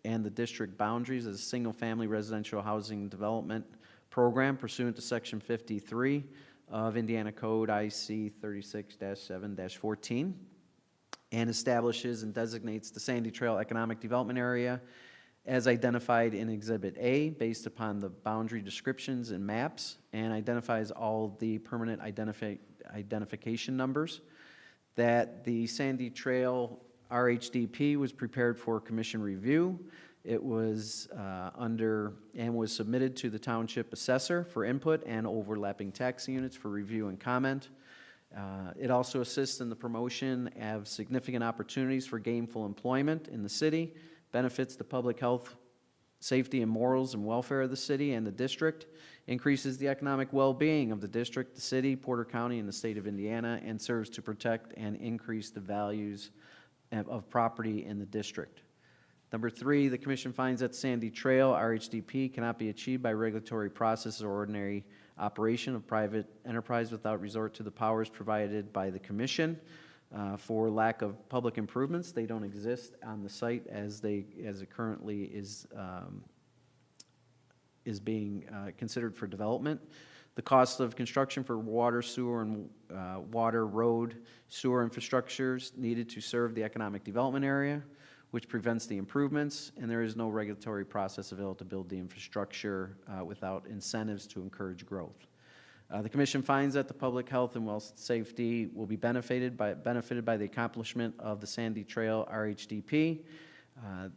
and the district boundaries as a single-family residential housing development program pursuant to Section 53 of Indiana Code IC 36-7-14, and establishes and designates the Sandy Trail Economic Development Area as identified in Exhibit A based upon the boundary descriptions and maps, and identifies all the permanent identification numbers. That the Sandy Trail RHDP was prepared for commission review. It was was submitted to the township assessor for input and overlapping tax units for review and comment. It also assists in the promotion of significant opportunities for gainful employment in the city, benefits the public health, safety, and morals and welfare of the city and the district, increases the economic well-being of the district, the city, Porter County, and the state of Indiana, and serves to protect and increase the values of property in the district. Number 3, the commission finds that Sandy Trail RHDP cannot be achieved by regulatory process or ordinary operation of private enterprise without resort to the powers provided by the commission. for lack of public improvements. They don't exist on the site as it currently is being considered for development. The cost of construction for water, sewer, and water, road, sewer infrastructures needed to serve the economic development area, which prevents the improvements, and there is no regulatory process available to build the infrastructure without incentives to encourage growth. The Commission finds that the public health and well safety will be benefited by the accomplishment of the Sandy Trail RHDP,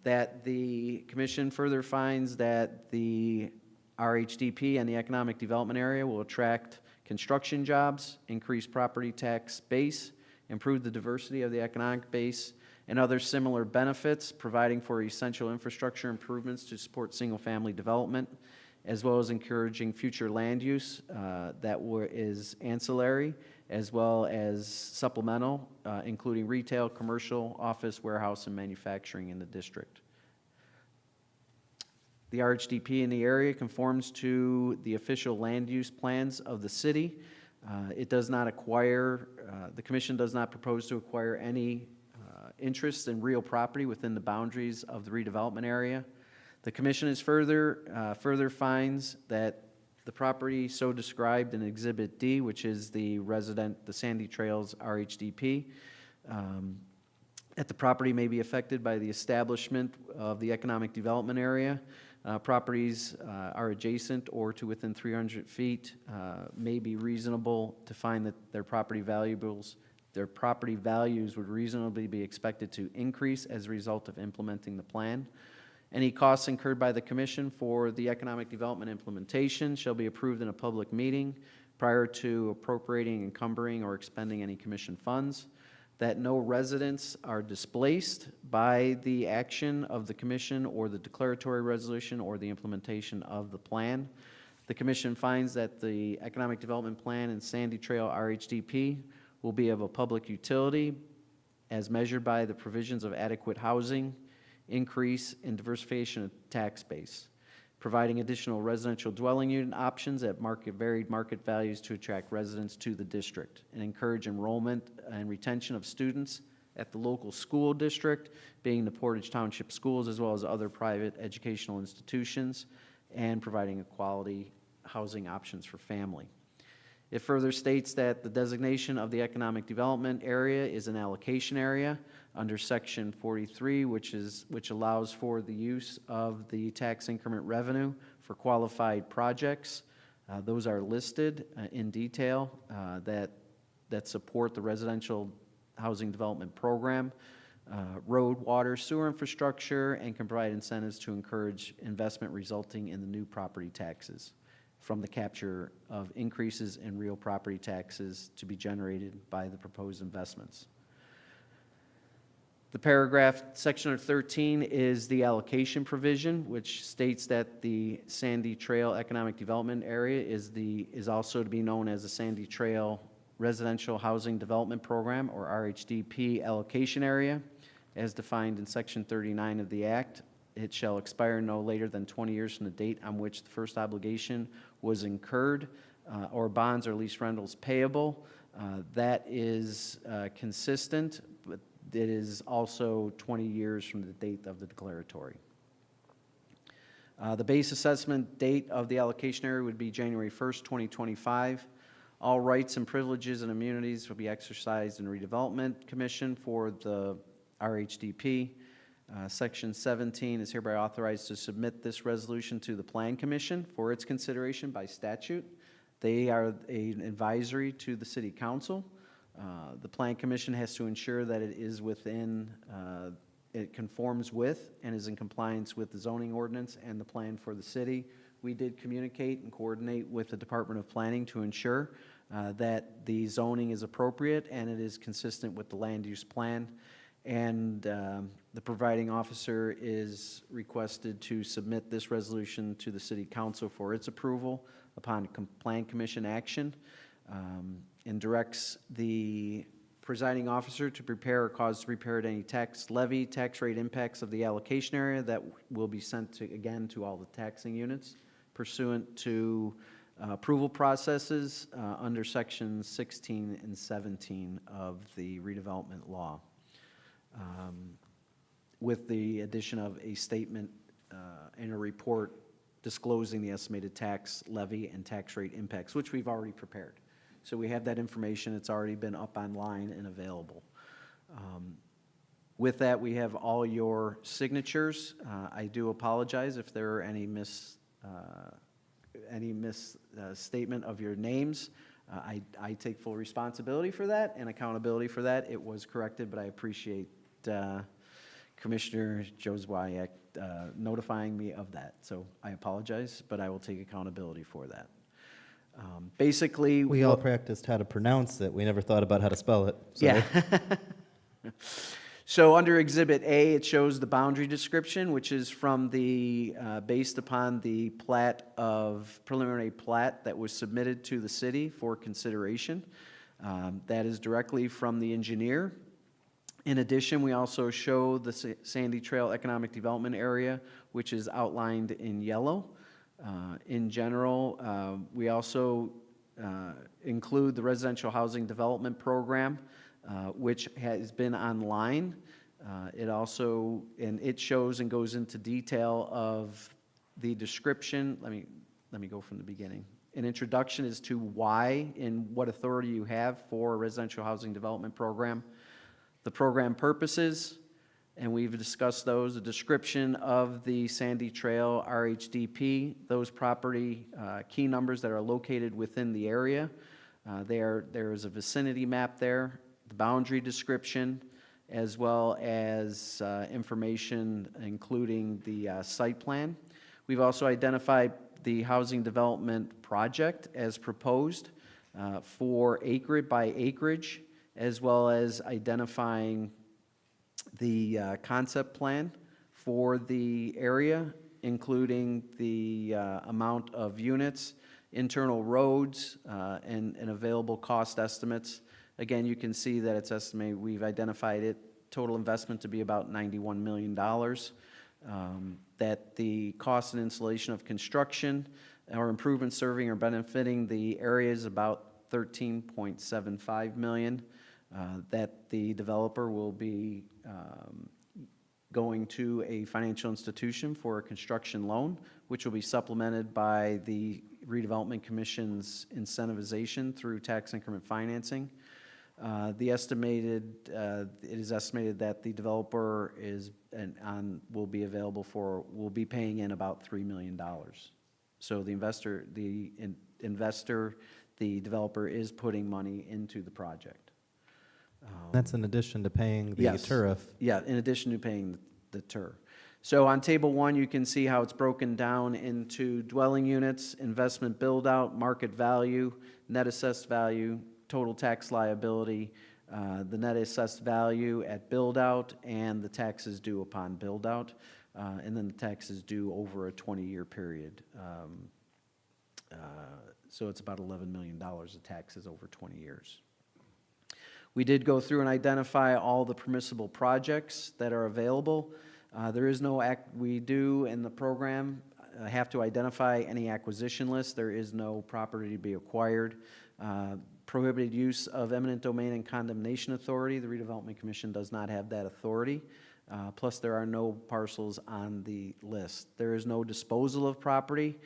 that the Commission further finds that the RHDP and the economic development area will attract construction jobs, increase property tax base, improve the diversity of the economic base, and other similar benefits, providing for essential infrastructure improvements to support single-family development, as well as encouraging future land use that is ancillary, as well as supplemental, including retail, commercial, office, warehouse, and manufacturing in the district. The RHDP in the area conforms to the official land use plans of the city. It does not acquire, the Commission does not propose to acquire any interest in real property within the boundaries of the redevelopment area. The Commission is further finds that the property so described in Exhibit D, which is the Sandy Trails RHDP, that the property may be affected by the establishment of the economic development area. Properties are adjacent or to within 300 feet may be reasonable to find that their property values would reasonably be expected to increase as a result of implementing the plan. Any costs incurred by the Commission for the economic development implementation shall be approved in a public meeting prior to appropriating, encumbering, or expending any Commission funds. That no residents are displaced by the action of the Commission or the declaratory resolution or the implementation of the plan. The Commission finds that the Economic Development Plan and Sandy Trail RHDP will be of a public utility as measured by the provisions of adequate housing, increase in diversification of tax base, providing additional residential dwelling unit options at varied market values to attract residents to the district, and encourage enrollment and retention of students at the local school district, being the Portage Township Schools, as well as other private educational institutions, and providing a quality housing options for family. It further states that the designation of the economic development area is an allocation area under Section 43, which allows for the use of the tax increment revenue for qualified projects. Those are listed in detail that support the residential housing development program, road, water, sewer infrastructure, and can provide incentives to encourage investment resulting in the new property taxes from the capture of increases in real property taxes to be generated by the proposed investments. The paragraph, section 13, is the allocation provision, which states that the Sandy Trail Economic Development Area is also to be known as the Sandy Trail Residential Housing Development Program, or RHDP allocation area, as defined in section 39 of the Act. It shall expire no later than 20 years from the date on which the first obligation was incurred, or bonds or lease rentals payable. That is consistent, but it is also 20 years from the date of the declaratory. The base assessment date of the allocation area would be January 1st, 2025. All rights and privileges and immunities will be exercised in Redevelopment Commission for the RHDP. Section 17 is hereby authorized to submit this resolution to the Plan Commission for its consideration by statute. They are an advisory to the City Council. The Plan Commission has to ensure that it is within, it conforms with and is in compliance with the zoning ordinance and the plan for the city. We did communicate and coordinate with the Department of Planning to ensure that the zoning is appropriate and it is consistent with the land use plan. And the providing officer is requested to submit this resolution to the City Council for its approval upon Plan Commission action, and directs the presiding officer to prepare or cause to prepare any tax levy, tax rate impacts of the allocation area that will be sent to, again, to all the taxing units pursuant to approval processes under Sections 16 and 17 of the redevelopment law, with the addition of a statement and a report disclosing the estimated tax levy and tax rate impacts, which we've already prepared. So we have that information. It's already been up online and available. With that, we have all your signatures. I do apologize if there are any misstatement of your names. I take full responsibility for that and accountability for that. It was corrected, but I appreciate Commissioner Jozwiak notifying me of that. So I apologize, but I will take accountability for that. Basically, We all practiced how to pronounce it. We never thought about how to spell it. So yeah. So under Exhibit A, it shows the boundary description, which is from the, based upon the preliminary plat that was submitted to the city for consideration. That is directly from the engineer. In addition, we also show the Sandy Trail Economic Development Area, which is outlined in yellow. In general, we also include the Residential Housing Development Program, which has been online. It also, and it shows and goes into detail of the description. Let me go from the beginning. An introduction as to why and what authority you have for a residential housing development program. The program purposes, and we've discussed those, a description of the Sandy Trail RHDP, those property key numbers that are located within the area. There is a vicinity map there, the boundary description, as well as information including the site plan. We've also identified the housing development project as proposed for acreage by acreage, as well as identifying the concept plan for the area, including the amount of units, internal roads, and available cost estimates. Again, you can see that it's estimated, we've identified it, total investment to be about $91 million, that the cost and installation of construction or improvements serving or benefiting the area is about $13.75 million. That the developer will be going to a financial institution for a construction loan, which will be supplemented by the Redevelopment Commission's incentivization through tax increment financing. It is estimated that the developer will be paying in about $3 million. So the developer is putting money into the project. that's in addition to paying the Yes. turf. Yeah, in addition to paying the TUR. So on Table 1, you can see how it's broken down into dwelling units, investment build-out, market value, net assessed value, total tax liability, the net assessed value at build-out, and the taxes due upon build-out, and then the taxes due over a 20-year period. So it's about $11 million of taxes over 20 years. We did go through and identify all the permissible projects that are available. There is no we do in the program have to identify any acquisition list. There is no property to be acquired. Prohibited use of eminent domain and condemnation authority. The Redevelopment Commission does not have that authority. Plus, there are no parcels on the list. There is no disposal of property.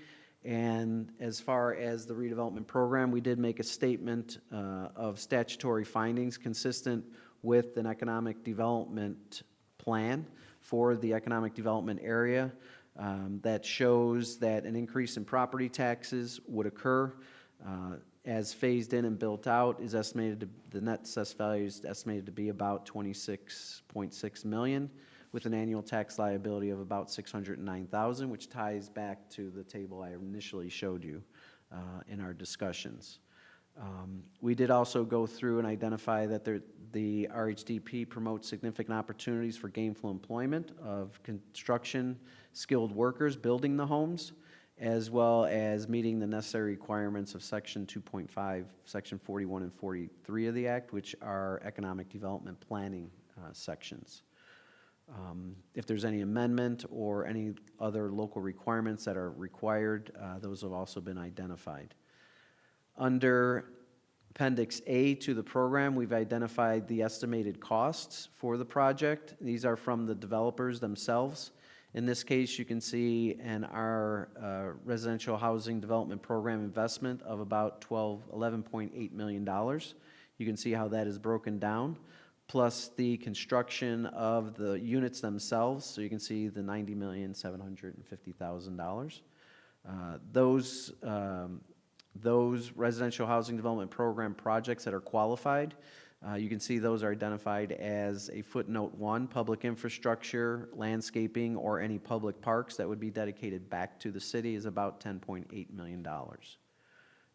And as far as the redevelopment program, we did make a statement of statutory findings consistent with an economic development plan for the economic development area that shows that an increase in property taxes would occur as phased in and built out is estimated the net assessed value is estimated to be about $26.6 million, with an annual tax liability of about $609,000, which ties back to the table I initially showed you in our discussions. We did also go through and identify that the RHDP promotes significant opportunities for gainful employment of construction skilled workers building the homes, as well as meeting the necessary requirements of Section 2.5, Section 41 and 43 of the Act, which are economic development planning sections. If there's any amendment or any other local requirements that are required, those have also been identified. Under Appendix A to the program, we've identified the estimated costs for the project. These are from the developers themselves. In this case, you can see in our residential housing development program investment of about $11.8 million. You can see how that is broken down, plus the construction of the units themselves. So you can see the $90,750,000. Those residential housing development program projects that are qualified, you can see those are identified as a footnote 1, public infrastructure, landscaping, or any public parks that would be dedicated back to the city is about $10.8 million.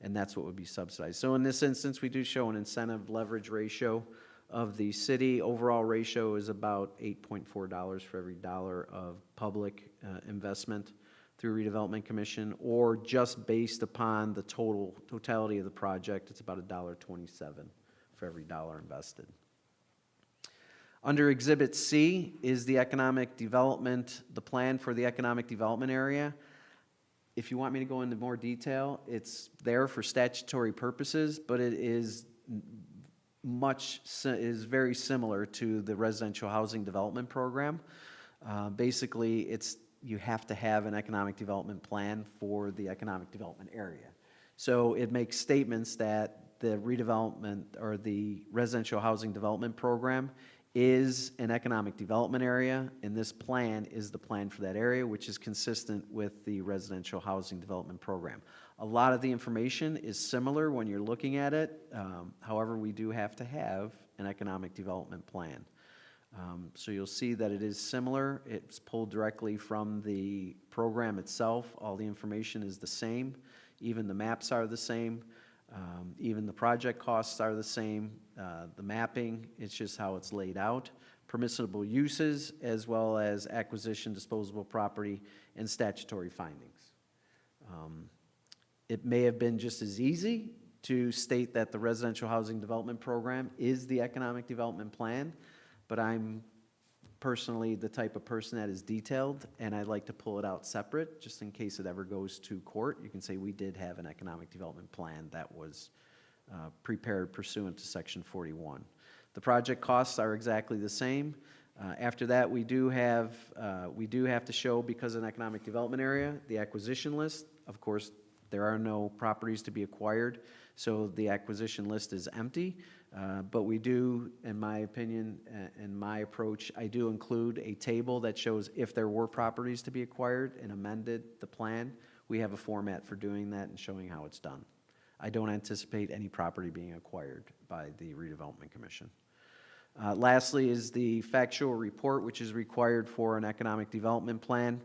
And that's what would be subsidized. So in this instance, we do show an incentive leverage ratio of the city. Overall ratio is about $8.4 for every dollar of public investment through Redevelopment Commission, or just based upon the totality of the project, it's about $1.27 for every dollar invested. Under Exhibit C is the economic development, the plan for the economic development area. If you want me to go into more detail, it's there for statutory purposes, but it is very similar to the residential housing development program. Basically, you have to have an economic development plan for the economic development area. So it makes statements that the redevelopment or the residential housing development program is an economic development area, and this plan is the plan for that area, which is consistent with the residential housing development program. A lot of the information is similar when you're looking at it. However, we do have to have an economic development plan. So you'll see that it is similar. It's pulled directly from the program itself. All the information is the same. Even the maps are the same. Even the project costs are the same. The mapping, it's just how it's laid out. Permissible uses, as well as acquisition, disposable property, and statutory findings. It may have been just as easy to state that the residential housing development program is the economic development plan, but I'm personally the type of person that is detailed, and I'd like to pull it out separate, just in case it ever goes to court. You can say we did have an economic development plan that was prepared pursuant to Section 41. The project costs are exactly the same. After that, we do have to show, because of an economic development area, the acquisition list. Of course, there are no properties to be acquired, so the acquisition list is empty. But we do, in my opinion, and my approach, I do include a table that shows if there were properties to be acquired and amended the plan. We have a format for doing that and showing how it's done. I don't anticipate any property being acquired by the Redevelopment Commission. Lastly is the factual report, which is required for an economic development plan.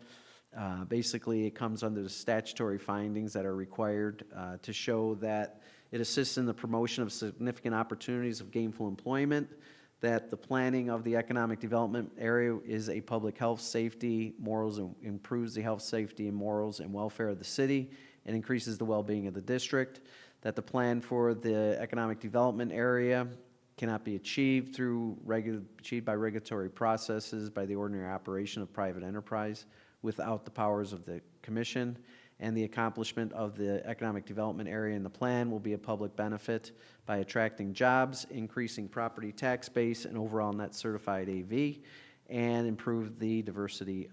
Basically, it comes under the statutory findings that are required to show that it assists in the promotion of significant opportunities of gainful employment, that the planning of the economic development area is a public health, safety, morals, and improves the health, safety, and morals and welfare of the city, and increases the well-being of the district, that the plan for the economic development area cannot be achieved by regulatory processes by the ordinary operation of private enterprise without the powers of the commission, and the accomplishment of the economic development area in the plan will be a public benefit by attracting jobs, increasing property tax base and overall net certified AV, and improve the diversity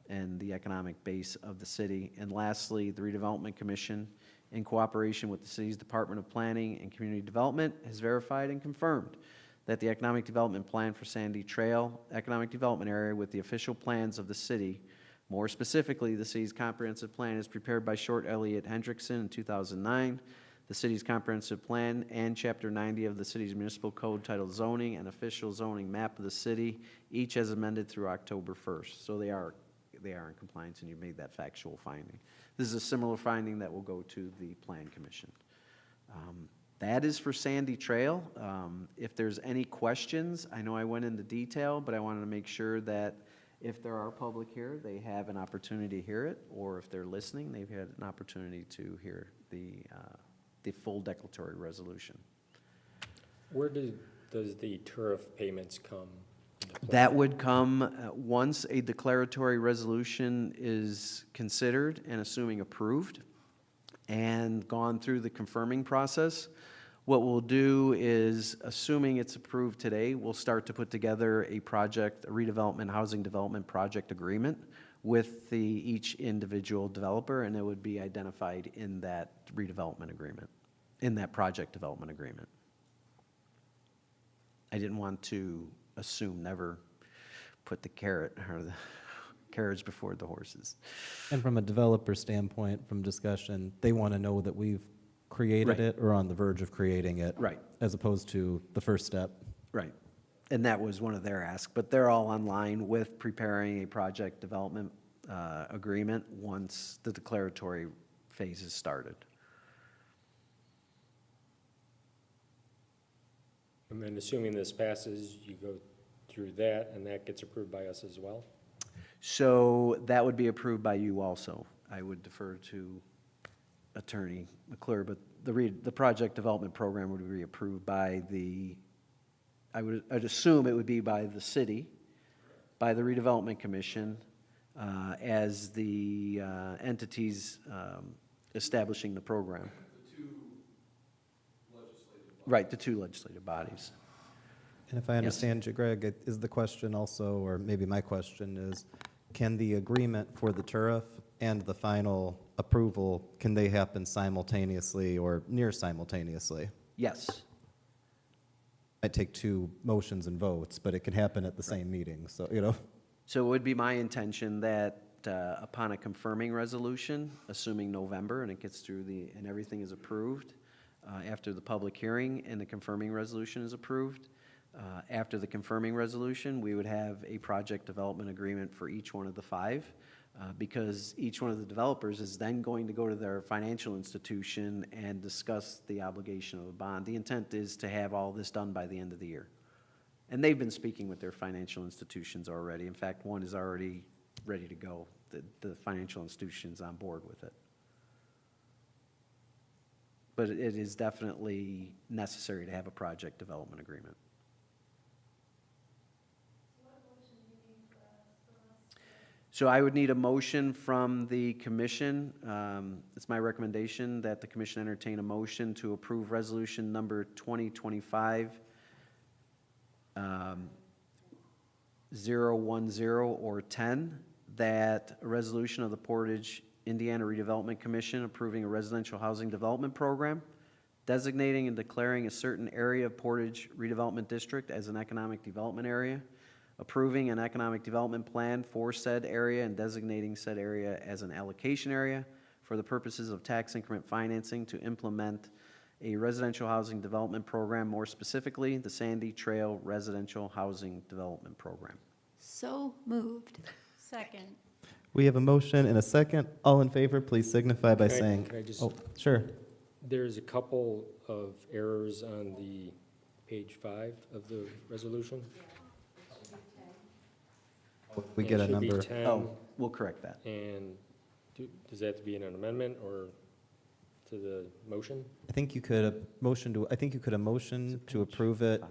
and the economic base of the city. And lastly, the Redevelopment Commission, in cooperation with the city's Department of Planning and Community Development, has verified and confirmed that the economic development plan for Sandy Trail economic development area with the official plans of the city, more specifically, the city's comprehensive plan is prepared by Short Elliott Hendrickson in 2009. The city's comprehensive plan and Chapter 90 of the city's municipal code titled Zoning and official zoning map of the city, each as amended through October 1st. So they are in compliance, and you made that factual finding. This is a similar finding that will go to the Plan Commission. That is for Sandy Trail. If there's any questions, I know I went into detail, but I wanted to make sure that if there are public here, they have an opportunity to hear it, or if they're listening, they've had an opportunity to hear the full declaratory resolution. Where does the turf payments come? That would come once a declaratory resolution is considered and assuming approved and gone through the confirming process. What we'll do is, assuming it's approved today, we'll start to put together a project, a redevelopment, housing development project agreement with each individual developer, and it would be identified in that redevelopment agreement, in that project development agreement. I didn't want to assume, never put the carrot or the carriage before the horses. And from a developer standpoint, from discussion, they want to know that we've created Right. it or on the verge of creating it. Right. As opposed to the first step. Right. And that was one of their asks, but they're all online with preparing a project development agreement once the declaratory phase is started. And then assuming this passes, you go through that, and that gets approved by us as well? So that would be approved by you also. I would defer to Attorney McClure, but the project development program would be approved by I'd assume it would be by the city, by the redevelopment commission, as the entities establishing the program. Right, the two legislative bodies. And if I understand you, Greg, is the question also, or maybe my question is, can the agreement for the TURF and the final approval, can they happen simultaneously or near simultaneously? Yes. Might take two motions and votes, but it can happen at the same meeting, so, you know. So it would be my intention that upon a confirming resolution, assuming November, and it gets through and everything is approved, after the public hearing and the confirming resolution is approved, after the confirming resolution, we would have a project development agreement for each one of the five, because each one of the developers is then going to go to their financial institution and discuss the obligation of a bond. The intent is to have all this done by the end of the year. And they've been speaking with their financial institutions already. In fact, one is already ready to go. The financial institution's on board with it. But it is definitely necessary to have a project development agreement. So I would need a motion from the commission. It's my recommendation that the commission entertain a motion to approve resolution number 2025 010 or 10, that a resolution of the Portage, Indiana Redevelopment Commission approving a residential housing development program, designating and declaring a certain area of Portage Redevelopment District as an economic development area, approving an economic development plan for said area and designating said area as an allocation area for the purposes of tax increment financing to implement a residential housing development program, more specifically, the Sandy Trail Residential Housing Development Program. So moved. Second. We have a motion and a second. All in favor, please signify by Can I- saying. can I just- Oh, sure. There's a couple of errors on the page 5 of the resolution. We It get a should be number. 10, Oh, we'll correct that. and does that have to be in an amendment or to the motion? I think you could motion to approve it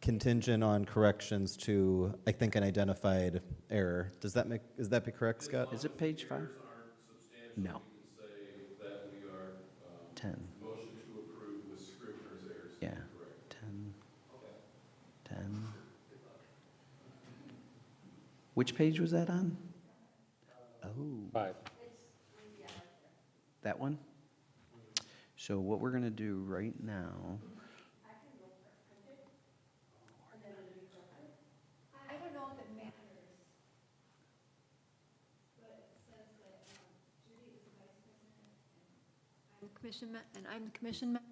contingent on corrections to, I think, an identified error. Is that be correct, Scott? Is it page 5? No. Say that we are, 10. motion to approve with Scrivener's errors. Yeah. Correct. 10. 10. Which page was that on? Oh, 5. that one? So what we're going to do right now, I don't know if it matters. But it says that Judy is the vice president and I'm the commission member.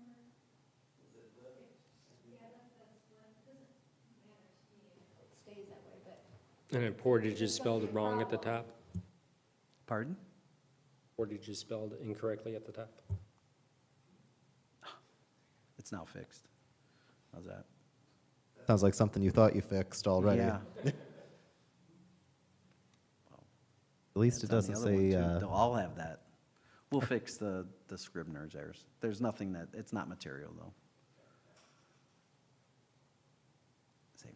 Yeah, that's what, it doesn't matter to me if it stays that way, but. And then Portage is spelled wrong at the top? pardon? Portage is spelled incorrectly at the top? It's now fixed. How's that? Sounds like something you thought you fixed already. Yeah. At least it It's on the doesn't other one, say, too. They'll all have that. We'll fix the Scrivener's errors. There's nothing it's not material, though. See,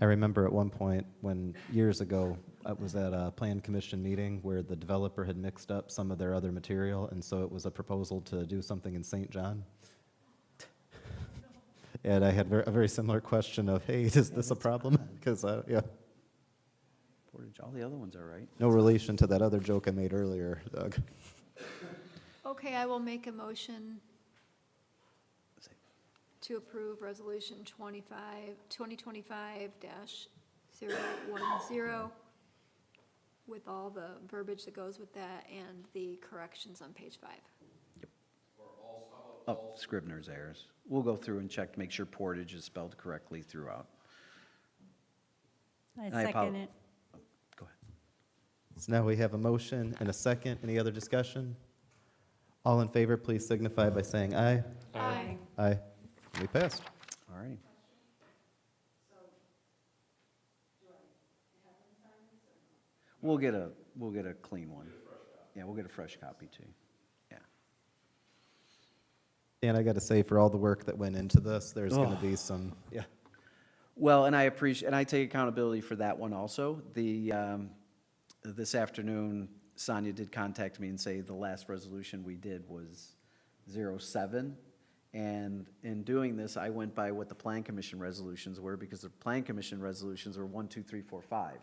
I remember at one point when, years ago, I was at a plan commission meeting where the developer had mixed up some of their other material, and so it was a proposal to do something in St. John. And I had a very similar question of, hey, is this a problem? Because, yeah, Portage, all the other ones are right. no relation to that other joke I made earlier, Doug. Okay, I will make a motion to approve Resolution 2025-010 with all the verbiage that goes with that and the corrections on page 5. Oh, Scrivener's errors. We'll go through and check to make sure Portage is spelled correctly throughout. I And I second it. Go ahead. So now we have a motion and a second. Any other discussion? All in favor, please signify by saying aye. Aye. Aye. We passed. All right. We'll get a clean one. Yeah, we'll get a fresh copy too. Yeah. And I got to say, for all the work that went into this, there's going to be some, yeah. Well, and I appreciate, and I take accountability for that one also. This afternoon, Sonia did contact me and say the last resolution we did was 07. And in doing this, I went by what the Plan Commission resolutions were, because the Plan Commission resolutions were 1, 2, 3, 4, 5.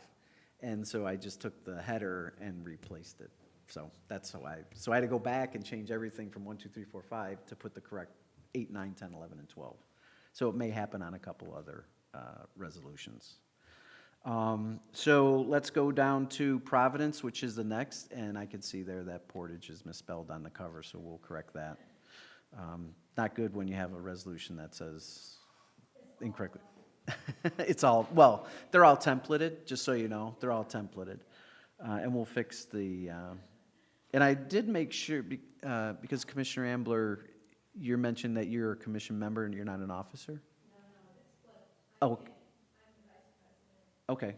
And so I just took the header and replaced it. So that's how so I had to go back and change everything from 1, 2, 3, 4, 5 to put the correct 8, 9, 10, 11, and 12. So it may happen on a couple other resolutions. So let's go down to Providence, which is the next, and I can see there that Portage is misspelled on the cover, so we'll correct that. Not good when you have a resolution that says incorrectly. It's all, well, they're all templated, just so you know, they're all templated. And we'll fix the, and I did make sure, because Commissioner Ambler, you mentioned that you're a commission member and you're not an officer? No, it's split. Oh. I'm the vice president. Okay.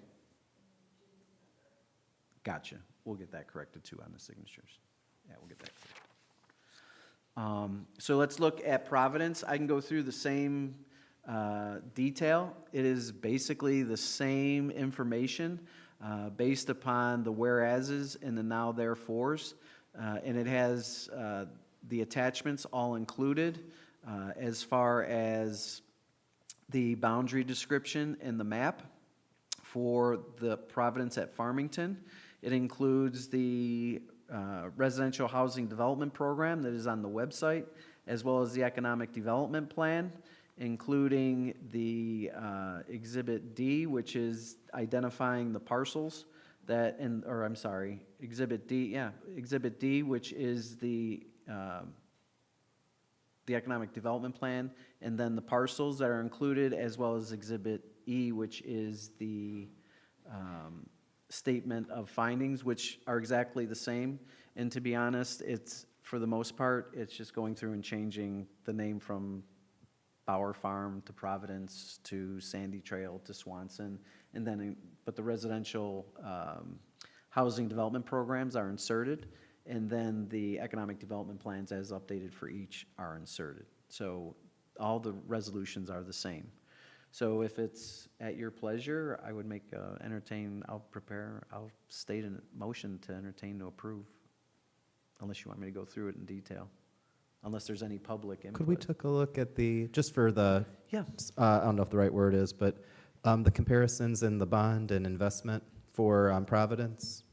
Gotcha. We'll get that corrected too on the signatures. Yeah, we'll get that corrected. So let's look at Providence. I can go through the same detail. It is basically the same information based upon the whereases and the now therefores. And it has the attachments all included as far as the boundary description and the map for the Providence at Farmington. It includes the residential housing development program that is on the website, as well as the economic development plan, including the Exhibit D, which is identifying the parcels that, Exhibit D, which is the economic development plan, and then the parcels that are included, as well as Exhibit E, which is the statement of findings, which are exactly the same. And to be honest, it's, for the most part, it's just going through and changing the name from Bauer Farm to Providence to Sandy Trail to Swanson. And then, but the residential housing development programs are inserted, and then the economic development plans as updated for each are inserted. So all the resolutions are the same. So if it's at your pleasure, I would make, I'll state a motion to entertain to approve, unless you want me to go through it in detail, unless there's any public input. Could we take a look at the, just for the, Yeah. I don't know if the right word is, but the comparisons in the bond and investment for Providence?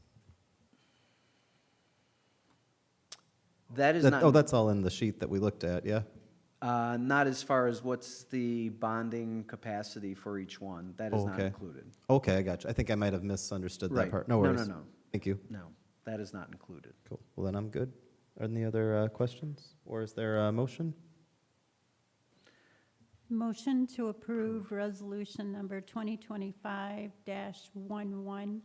That is not. Oh, that's all in the sheet that we looked at, yeah? Not as far as what's the bonding capacity for each one. That is Oh, not okay. included. Okay, I got you. I think I might have misunderstood that Right. part. No No, worries. no. Thank you. No, that is not included. Cool. Well, then I'm good. Any other questions? Or is there a motion? Motion to approve resolution number 2025-11,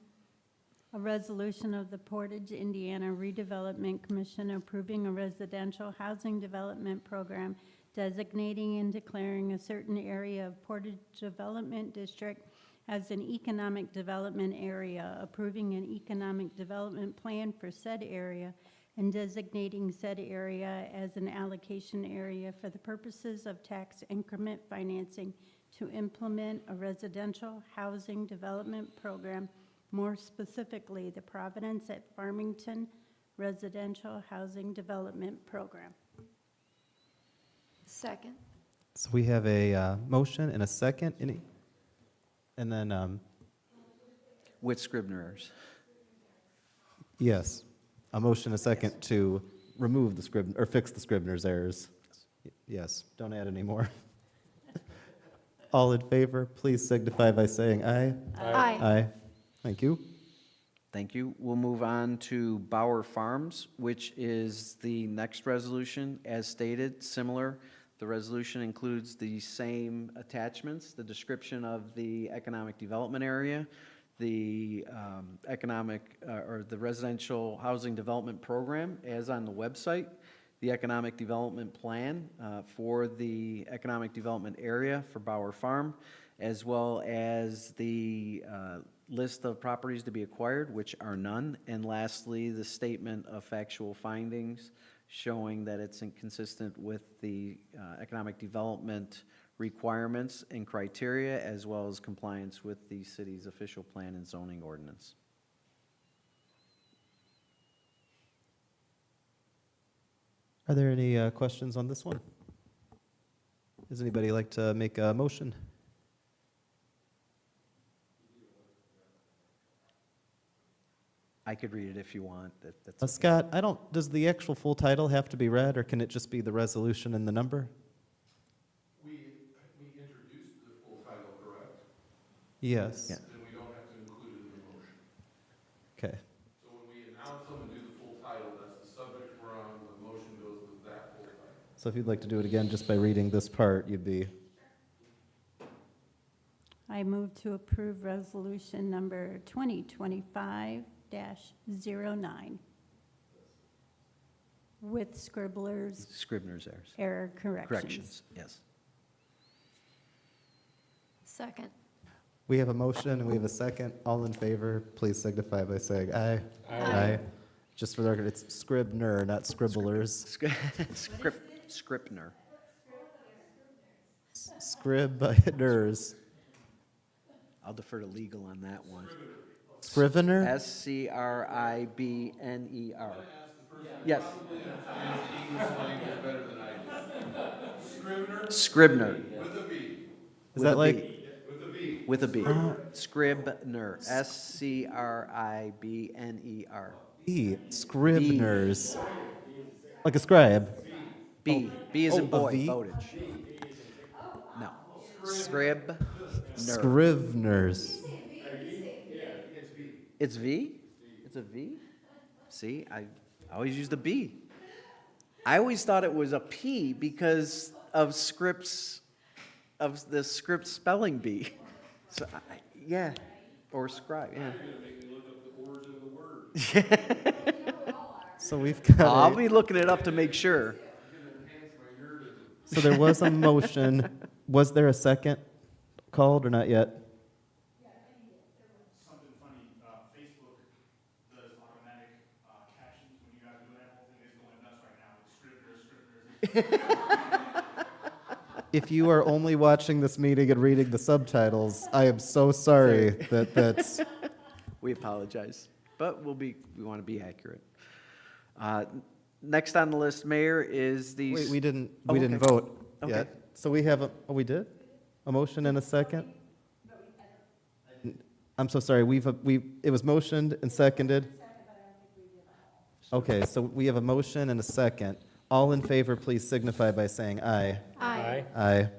a resolution of the Portage, Indiana Redevelopment Commission approving a residential housing development program designating and declaring a certain area of Portage Development District as an economic development area, approving an economic development plan for said area, and designating said area as an allocation area for the purposes of tax increment financing to implement a residential housing development program, more specifically, the Providence at Farmington Residential Housing Development Program. Second. So we have a motion and a second. And then, With Scribner errors. yes, a motion, a second to remove the Scribner, or fix the Scribner's errors. Yes, don't add any more. All in favor, please signify by saying aye. Aye. Aye. Thank you. Thank you. We'll move on to Bauer Farms, which is the next resolution. As stated, similar. The resolution includes the same attachments, the description of the economic development area, the the residential housing development program as on the website, the economic development plan for the economic development area for Bauer Farm, as well as the list of properties to be acquired, which are none, and lastly, the statement of factual findings showing that it's inconsistent with the economic development requirements and criteria, as well as compliance with the city's official plan and zoning ordinance. Are there any questions on this one? Does anybody like to make a motion? I could read it if you want. That's okay. Scott, does the actual full title have to be read, or can it just be the resolution and the number? We introduced the full title, correct? Yes. Yeah. Then we don't have to include it in the motion. Okay. So when we announce them and do the full title, that's the subject we're on, the motion goes with that full title. So if you'd like to do it again, just by reading this part, you'd be, I move to approve resolution number 2025-09 with Scribbler's Scribner's errors. error corrections. Corrections, yes. Second. we have a motion and we have a second. All in favor, please signify by saying aye. Aye. Just for the record, it's Scribner, not Scribblers. Scribner. Scribners. I'll defer to legal on that one. Scrivener? Scribner. Yes. Scribner. With a V. Is that like, With a B. Scribner. Scribner. Scribners? Like a scribe? B. B is in Oh, a boy, V? Bowditch. No. Scribner. Scriveners. It's V? It's a V? See, I always use the B. I always thought it was a P because of the script spelling bee. So, yeah, or scribe, yeah. So we've I'll got be looking it up to make sure. so there was a motion. Was there a second called or not yet? Something funny, Facebook does automatic captions when you guys do that. Whole thing is going nuts right now with scripters. If you are only watching this meeting and reading the subtitles, I am so sorry that's. We apologize, but we want to be accurate. Next on the list, Mayor, is the. Wait, we didn't okay. vote Okay. yet. So we have we did? A motion and a second? I'm so sorry, it was motioned and seconded? Okay, so we have a motion and a second. All in favor, please signify by saying aye. Aye. Aye.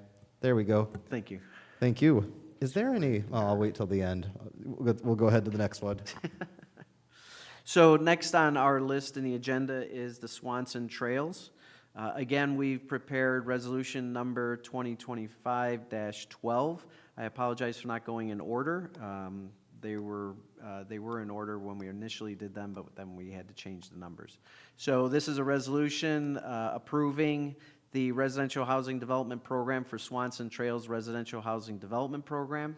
There we go. Thank you. Thank you. Is there any, I'll wait till the end. We'll go ahead to the next one. So next on our list in the agenda is the Swanson Trails. Again, we've prepared resolution number 2025-12. I apologize for not going in order. They were in order when we initially did them, but then we had to change the numbers. So this is a resolution approving the residential housing development program for Swanson Trails Residential Housing Development Program,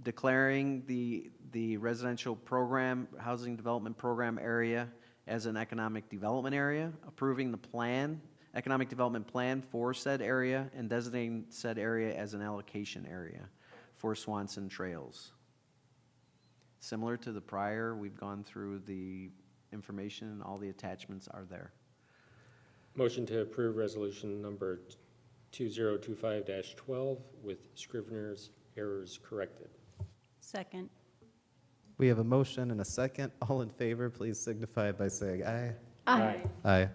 declaring the residential program, housing development program area as an economic development area, approving the plan economic development plan for said area and designating said area as an allocation area for Swanson Trails. Similar to the prior, we've gone through the information and all the attachments are there. Motion to approve resolution number 2025-12 with Scrivener's errors corrected. Second. We have a motion and a second. All in favor, please signify by saying aye. Aye. Aye.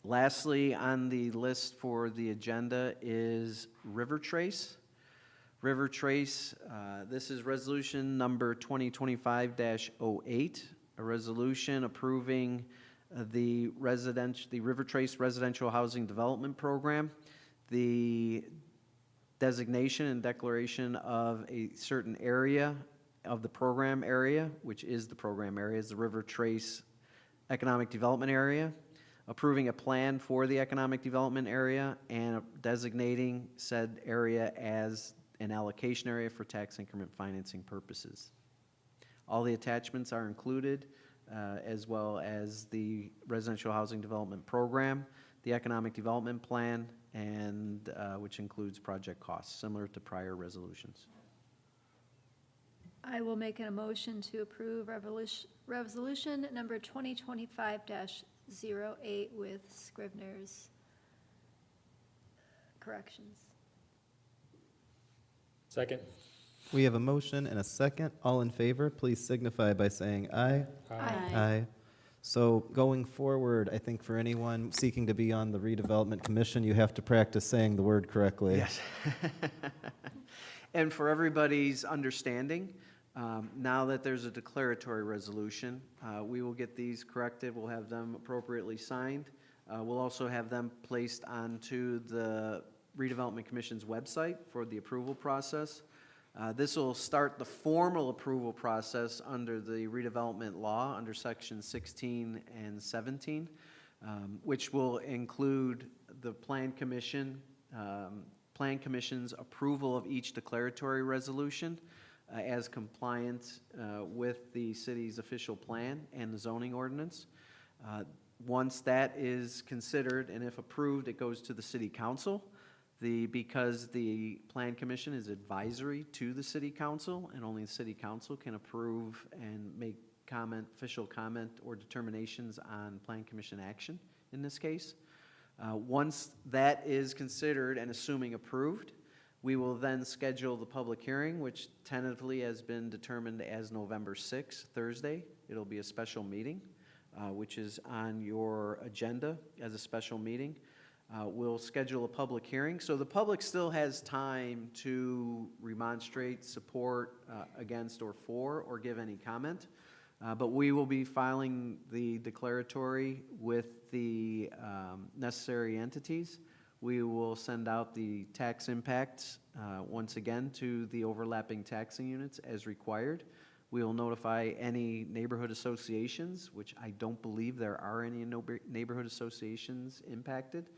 Lastly, on the list for the agenda is River Trace. River Trace, this is resolution number 2025-08, a resolution approving the River Trace Residential Housing Development Program, the designation and declaration of a certain area of the program area, which is the program area, is the River Trace Economic Development Area, approving a plan for the economic development area, and designating said area as an allocation area for tax increment financing purposes. All the attachments are included, as well as the residential housing development program, the economic development plan, and which includes project costs, similar to prior resolutions. I will make a motion to approve resolution number 2025-08 with Scrivener's corrections. Second? We have a motion and a second. All in favor, please signify by saying aye. Aye. So going forward, I think for anyone seeking to be on the redevelopment commission, you have to practice saying the word correctly. Yes. And for everybody's understanding, now that there's a declaratory resolution, we will get these corrected. We'll have them appropriately signed. We'll also have them placed onto the Redevelopment Commission's website for the approval process. This will start the formal approval process under the redevelopment law, under section 16 and 17, which will include the Plan Commission's approval of each declaratory resolution as compliant with the city's official plan and the zoning ordinance. Once that is considered, and if approved, it goes to the city council. Because the Plan Commission is advisory to the city council, and only the city council can approve and make official comment or determinations on Plan Commission action in this case. Once that is considered and assuming approved, we will then schedule the public hearing, which tentatively has been determined as November 6th, Thursday. It'll be a special meeting, which is on your agenda as a special meeting. We'll schedule a public hearing, so the public still has time to remonstrate, support, against, or for, or give any comment. But we will be filing the declaratory with the necessary entities. We will send out the tax impacts, once again, to the overlapping taxing units as required. We will notify any neighborhood associations, which I don't believe there are any neighborhood associations impacted.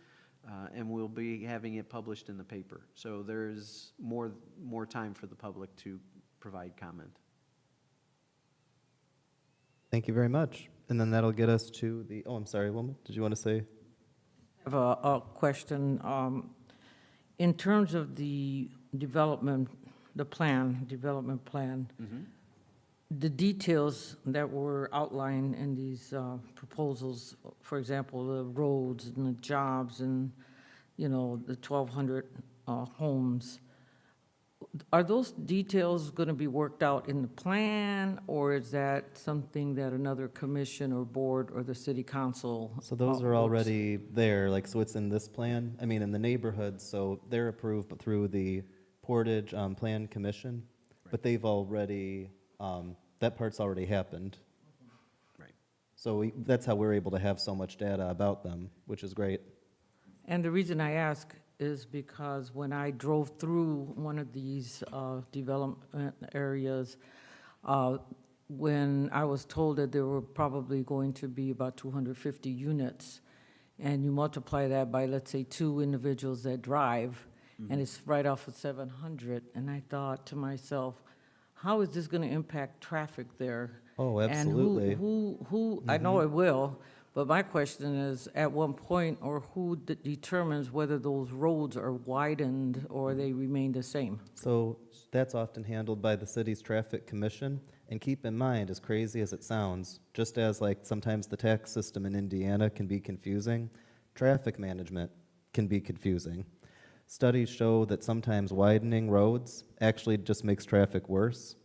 And we'll be having it published in the paper. So there's more time for the public to provide comment. Thank you very much. And then that'll get us to the, I'm sorry, Wilma, did you want to say? I have a question. In terms of the development plan, the details that were outlined in these proposals, for example, the roads and the jobs and, the 1,200 homes, are those details going to be worked out in the plan, or is that something that another commission or board or the city council? So those are already there, so it's in this plan, in the neighborhood, so they're approved through the Portage Plan Commission, but they've already, that part's already happened. Right. So that's how we're able to have so much data about them, which is great. And the reason I ask is because when I drove through one of these development areas, when I was told that there were probably going to be about 250 units, and you multiply that by, let's say, 2 individuals that drive, and it's right off of 700, and I thought to myself, how is this going to impact traffic there? Oh, absolutely. And who I know it will, But my question is, at what point or who determines whether those roads are widened or they remain the same? So that's often handled by the city's traffic commission. And keep in mind, as crazy as it sounds, just as like sometimes the tax system in Indiana can be confusing, traffic management can be confusing. Studies show that sometimes widening roads actually just makes traffic worse.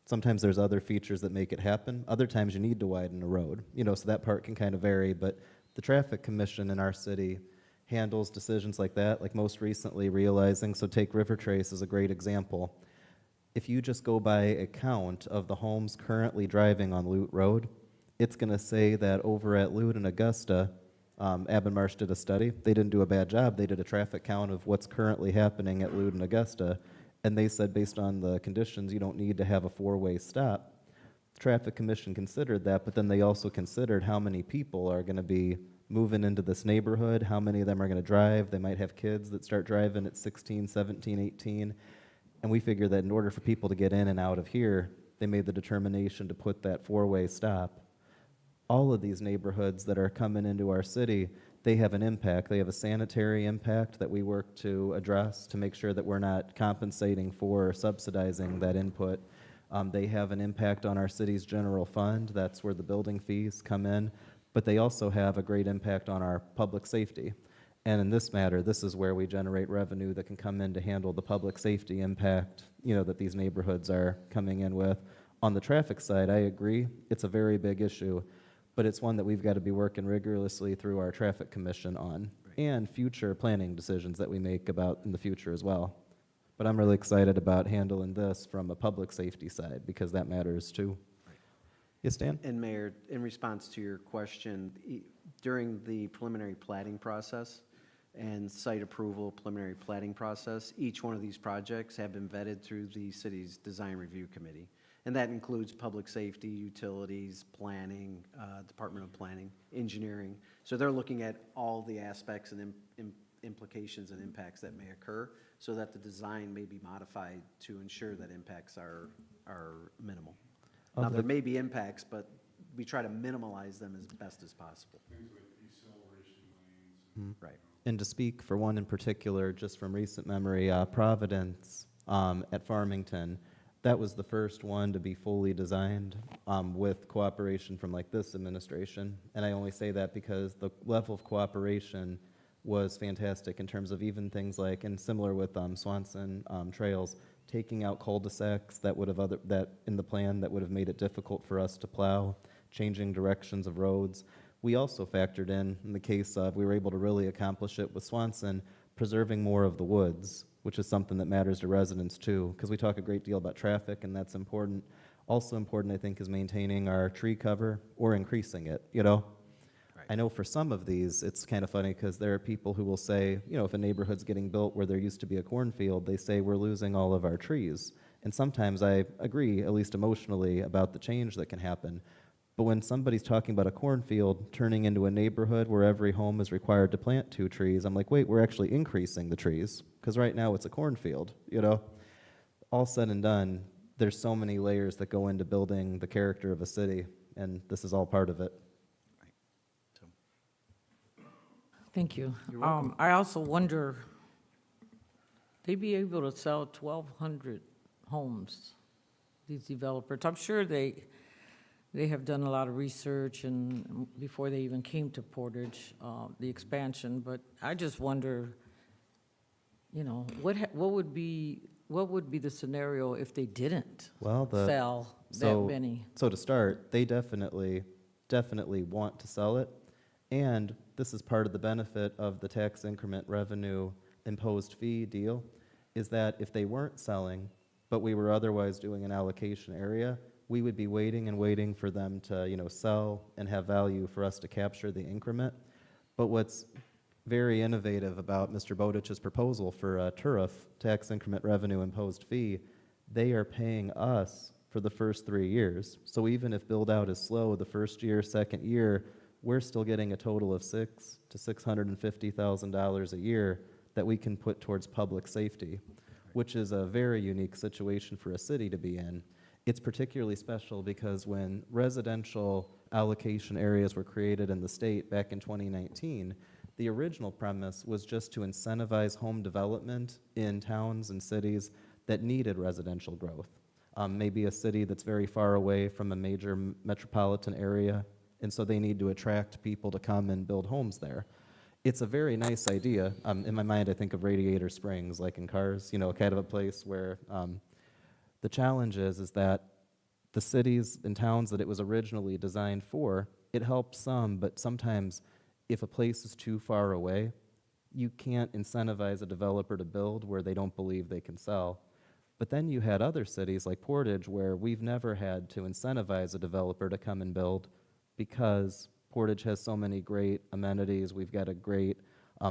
Sometimes there's other features that make it happen. Other times you need to widen a road, so that part can kind of vary. But the traffic commission in our city handles decisions like that, like most recently realizing, so take River Trace as a great example. If you just go by a count of the homes currently driving on Lute Road, it's going to say that over at Lute and Augusta, Abbenmarsh did a study. They didn't do a bad job. They did a traffic count of what's currently happening at Lute and Augusta, and they said based on the conditions, you don't need to have a four-way stop. The Traffic Commission considered that, but then they also considered how many people are going to be moving into this neighborhood, how many of them are going to drive. They might have kids that start driving at 16, 17, 18. And we figured that in order for people to get in and out of here, they made the determination to put that four-way stop. All of these neighborhoods that are coming into our city, they have an impact. They have a sanitary impact that we work to address to make sure that we're not compensating for or subsidizing that input. They have an impact on our city's general fund. That's where the building fees come in. But they also have a great impact on our public safety. And in this matter, this is where we generate revenue that can come in to handle the public safety impact, that these neighborhoods are coming in with. On the traffic side, I agree, it's a very big issue, but it's one that we've got to be working rigorously through our traffic commission on, and future planning decisions that we make about in the future as well. But I'm really excited about handling this from a public safety side, because that matters too. Yes, Dan? And Mayor, in response to your question, during the preliminary plating process and site approval preliminary plating process, each one of these projects have been vetted through the city's design review committee. And that includes public safety, utilities, planning, Department of Planning, engineering. So they're looking at all the aspects and implications and impacts that may occur so that the design may be modified to ensure that impacts are minimal. Now, there may be impacts, but we try to minimize them as best as possible. Things like deceleration lanes. Right. And to speak for one in particular, just from recent memory, Providence at Farmington, that was the first one to be fully designed with cooperation from like this administration. And I only say that because the level of cooperation was fantastic in terms of even things like, and similar with Swanson Trails, taking out cul-de-sacs that would have that in the plan that would have made it difficult for us to plow, changing directions of roads. We also factored in the case of, we were able to really accomplish it with Swanson, preserving more of the woods, which is something that matters to residents too, because we talk a great deal about traffic, and that's important. Also important, I think, is maintaining our tree cover or increasing it, Right. I know for some of these, it's kind of funny because there are people who will say, if a neighborhood's getting built where there used to be a cornfield, they say we're losing all of our trees. And sometimes I agree, at least emotionally, about the change that can happen. But when somebody's talking about a cornfield turning into a neighborhood where every home is required to plant 2 trees, I'm like, wait, we're actually increasing the trees, because right now it's a cornfield, All said and done, there's so many layers that go into building the character of a city, and this is all part of it. Right. So, Thank you. You're welcome. I also wonder, they be able to sell 1,200 homes, these developers? I'm sure they have done a lot of research and before they even came to Portage, the expansion, but I just wonder, what would be the scenario if they didn't Well, sell that many? So to start, they definitely want to sell it, and this is part of the benefit of the tax increment revenue imposed fee deal, is that if they weren't selling, but we were otherwise doing an allocation area, we would be waiting and waiting for them to, sell and have value for us to capture the increment. But what's very innovative about Mr. Bowdich's proposal for a TURF, tax increment revenue imposed fee, they are paying us for the first 3 years. So even if build out is slow the first year, second year, we're still getting a total of $600,000 to $650,000 a year that we can put towards public safety, which is a very unique situation for a city to be in. It's particularly special because when residential allocation areas were created in the state back in 2019, the original premise was just to incentivize home development in towns and cities that needed residential growth. Maybe a city that's very far away from a major metropolitan area, and so they need to attract people to come and build homes there. It's a very nice idea. In my mind, I think of Radiator Springs, like in Cars, kind of a place where the challenge is that the cities and towns that it was originally designed for, it helps some, but sometimes if a place is too far away, you can't incentivize a developer to build where they don't believe they can sell. But then you had other cities like Portage where we've never had to incentivize a developer to come and build because Portage has so many great amenities. We've got a great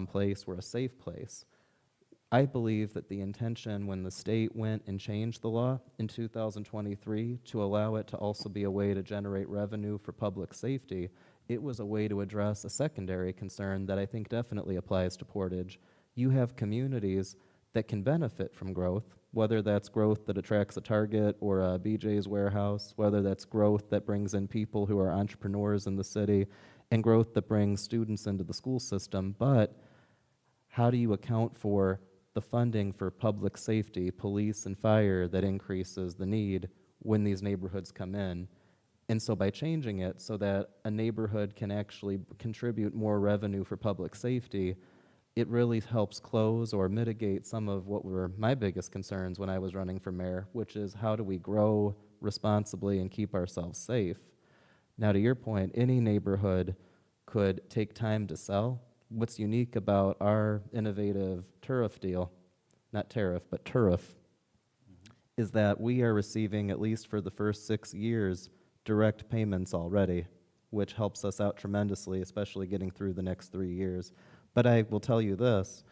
place. We're a safe place. I believe that the intention when the state went and changed the law in 2023 to allow it to also be a way to generate revenue for public safety, it was a way to address a secondary concern that I think definitely applies to Portage. You have communities that can benefit from growth, whether that's growth that attracts a Target or a BJ's Warehouse, whether that's growth that brings in people who are entrepreneurs in the city, and growth that brings students into the school system. But how do you account for the funding for public safety, police and fire that increases the need when these neighborhoods come in? And so by changing it so that a neighborhood can actually contribute more revenue for public safety, it really helps close or mitigate some of what were my biggest concerns when I was running for mayor, which is how do we grow responsibly and keep ourselves safe? Now, to your point, any neighborhood could take time to sell. What's unique about our innovative tariff deal, not tariff, but tariff, is that we are receiving, at least for the first 6 years, direct payments already, which helps us out tremendously, especially getting through the next 3 years. But I will tell you this,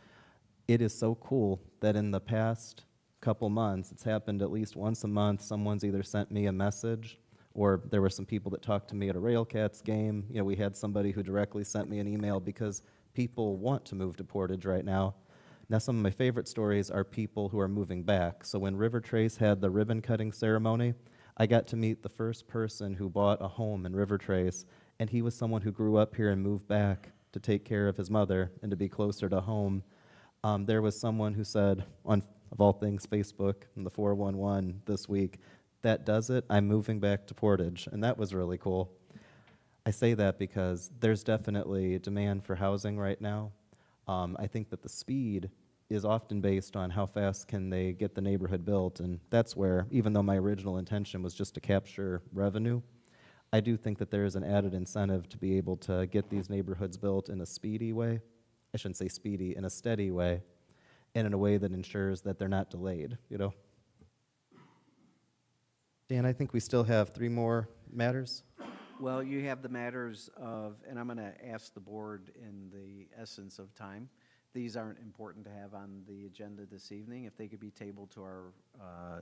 it is so cool that in the past couple months, it's happened at least once a month, someone's either sent me a message or there were some people that talked to me at a Railcats game. We had somebody who directly sent me an email because people want to move to Portage right now. Now, some of my favorite stories are people who are moving back. So when River Trace had the ribbon cutting ceremony, I got to meet the first person who bought a home in River Trace, and he was someone who grew up here and moved back to take care of his mother and to be closer to home. There was someone who said, on, of all things, Facebook, in the 411 this week, that does it, I'm moving back to Portage, and that was really cool. I say that because there's definitely demand for housing right now. I think that the speed is often based on how fast can they get the neighborhood built, and that's where, even though my original intention was just to capture revenue, I do think that there is an added incentive to be able to get these neighborhoods built in a speedy way. I shouldn't say speedy, in a steady way, and in a way that ensures that they're not delayed, Dan, I think we still have 3 more matters. Well, you have the matters of, and I'm going to ask the board in the essence of time, these aren't important to have on the agenda this evening, if they could be tabled to our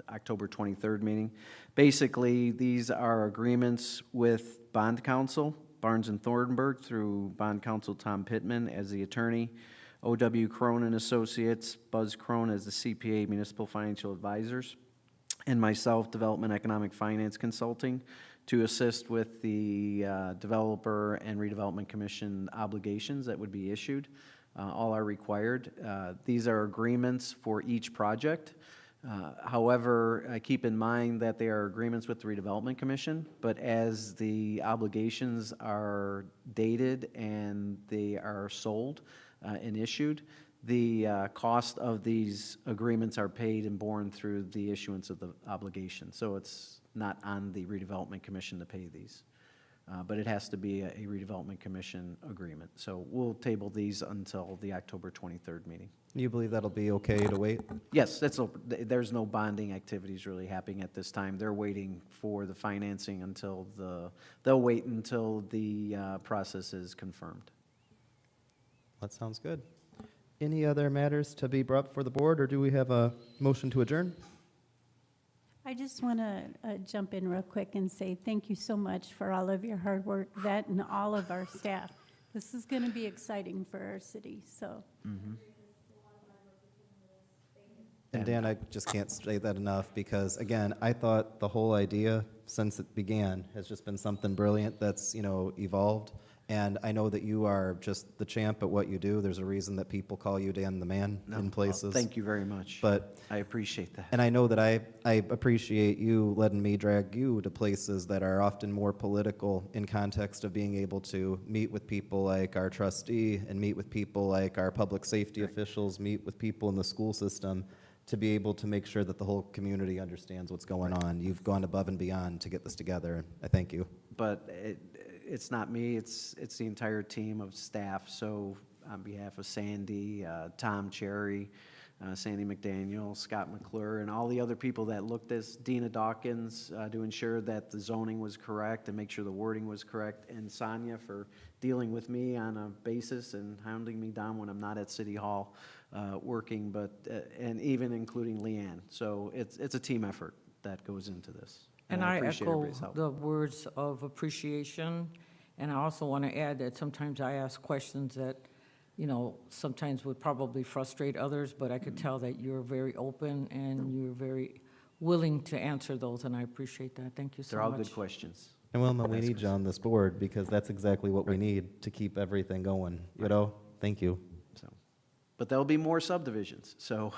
October 23rd meeting. Basically, these are agreements with bond counsel, Barnes & Thornburg, through bond counsel Tom Pittman as the attorney, O.W. Crone and Associates, Buzz Crone as the CPA Municipal Financial Advisors, and myself, Development Economic Finance Consulting, to assist with the Developer and Redevelopment Commission obligations that would be issued. All are required. These are agreements for each project. However, keep in mind that they are agreements with the Redevelopment Commission, but as the obligations are dated and they are sold and issued, the cost of these agreements are paid and borne through the issuance of the obligation. So it's not on the Redevelopment Commission to pay these. But it has to be a Redevelopment Commission agreement. So we'll table these until the October 23rd meeting. You believe that'll be okay to wait? Yes, there's no bonding activities really happening at this time. They're waiting for the financing until they'll wait until the process is confirmed. That sounds good. Any other matters to be brought before the board, or do we have a motion to adjourn? I just want to jump in real quick and say thank you so much for all of your hard work, that and all of our staff. This is going to be exciting for our city, so. And Dan, I just can't say that enough because, again, I thought the whole idea since it began has just been something brilliant that's, evolved. And I know that you are just the champ at what you do. There's a reason that people call you Dan the Man No, in well, places. thank you very much. But, I appreciate that. and I know that I appreciate you letting me drag you to places that are often more political in context of being able to meet with people like our trustee and meet with people like our public safety officials, meet with people in the school system to be able to make sure that the whole community understands what's going on. You've gone above and beyond to get this together. I thank you. But it's not me, it's the entire team of staff. So on behalf of Sandy, Tom Cherry, Sandy McDaniel, Scott McClure, and all the other people that looked at this, Dina Dawkins, to ensure that the zoning was correct and make sure the wording was correct, and Sonia for dealing with me on a basis and hounding me down when I'm not at City Hall working, but, and even including Leanne. So it's a team effort that goes into this. And I appreciate echo everybody's help. the words of appreciation, and I also want to add that sometimes I ask questions that, sometimes would probably frustrate others, but I could tell that you're very open and you're very willing to answer those, and I appreciate that. Thank you so They're all much. good questions. And Wilma, we need you on this board because that's exactly what we need to keep everything going, Thank you. So, but there'll be more subdivisions, so,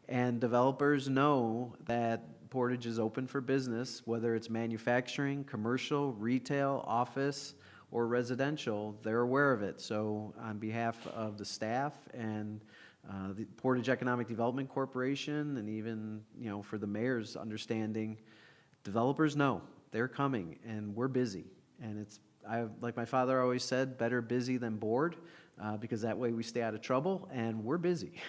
and developers know that Portage is open for business, whether it's manufacturing, commercial, retail, office, or residential, they're aware of it. So on behalf of the staff and the Portage Economic Development Corporation, and even, for the mayor's understanding, developers know, they're coming, and we're busy. And like my father always said, better busy than bored, because that way we stay out of trouble, and we're busy.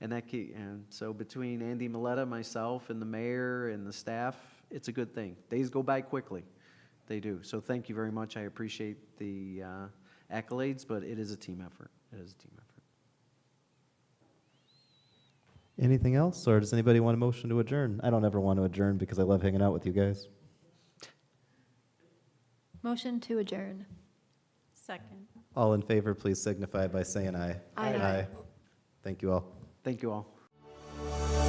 And so between Andy Miletta, myself, and the mayor and the staff, it's a good thing. Days go by quickly. They do. So thank you very much. I appreciate the accolades, but it is a team effort. It is a team effort. Anything else, or does anybody want a motion to adjourn? I don't ever want to adjourn because I love hanging out with you guys. Motion to adjourn. Second. All in favor, please signify by saying aye. Aye. Thank you all. Thank you all.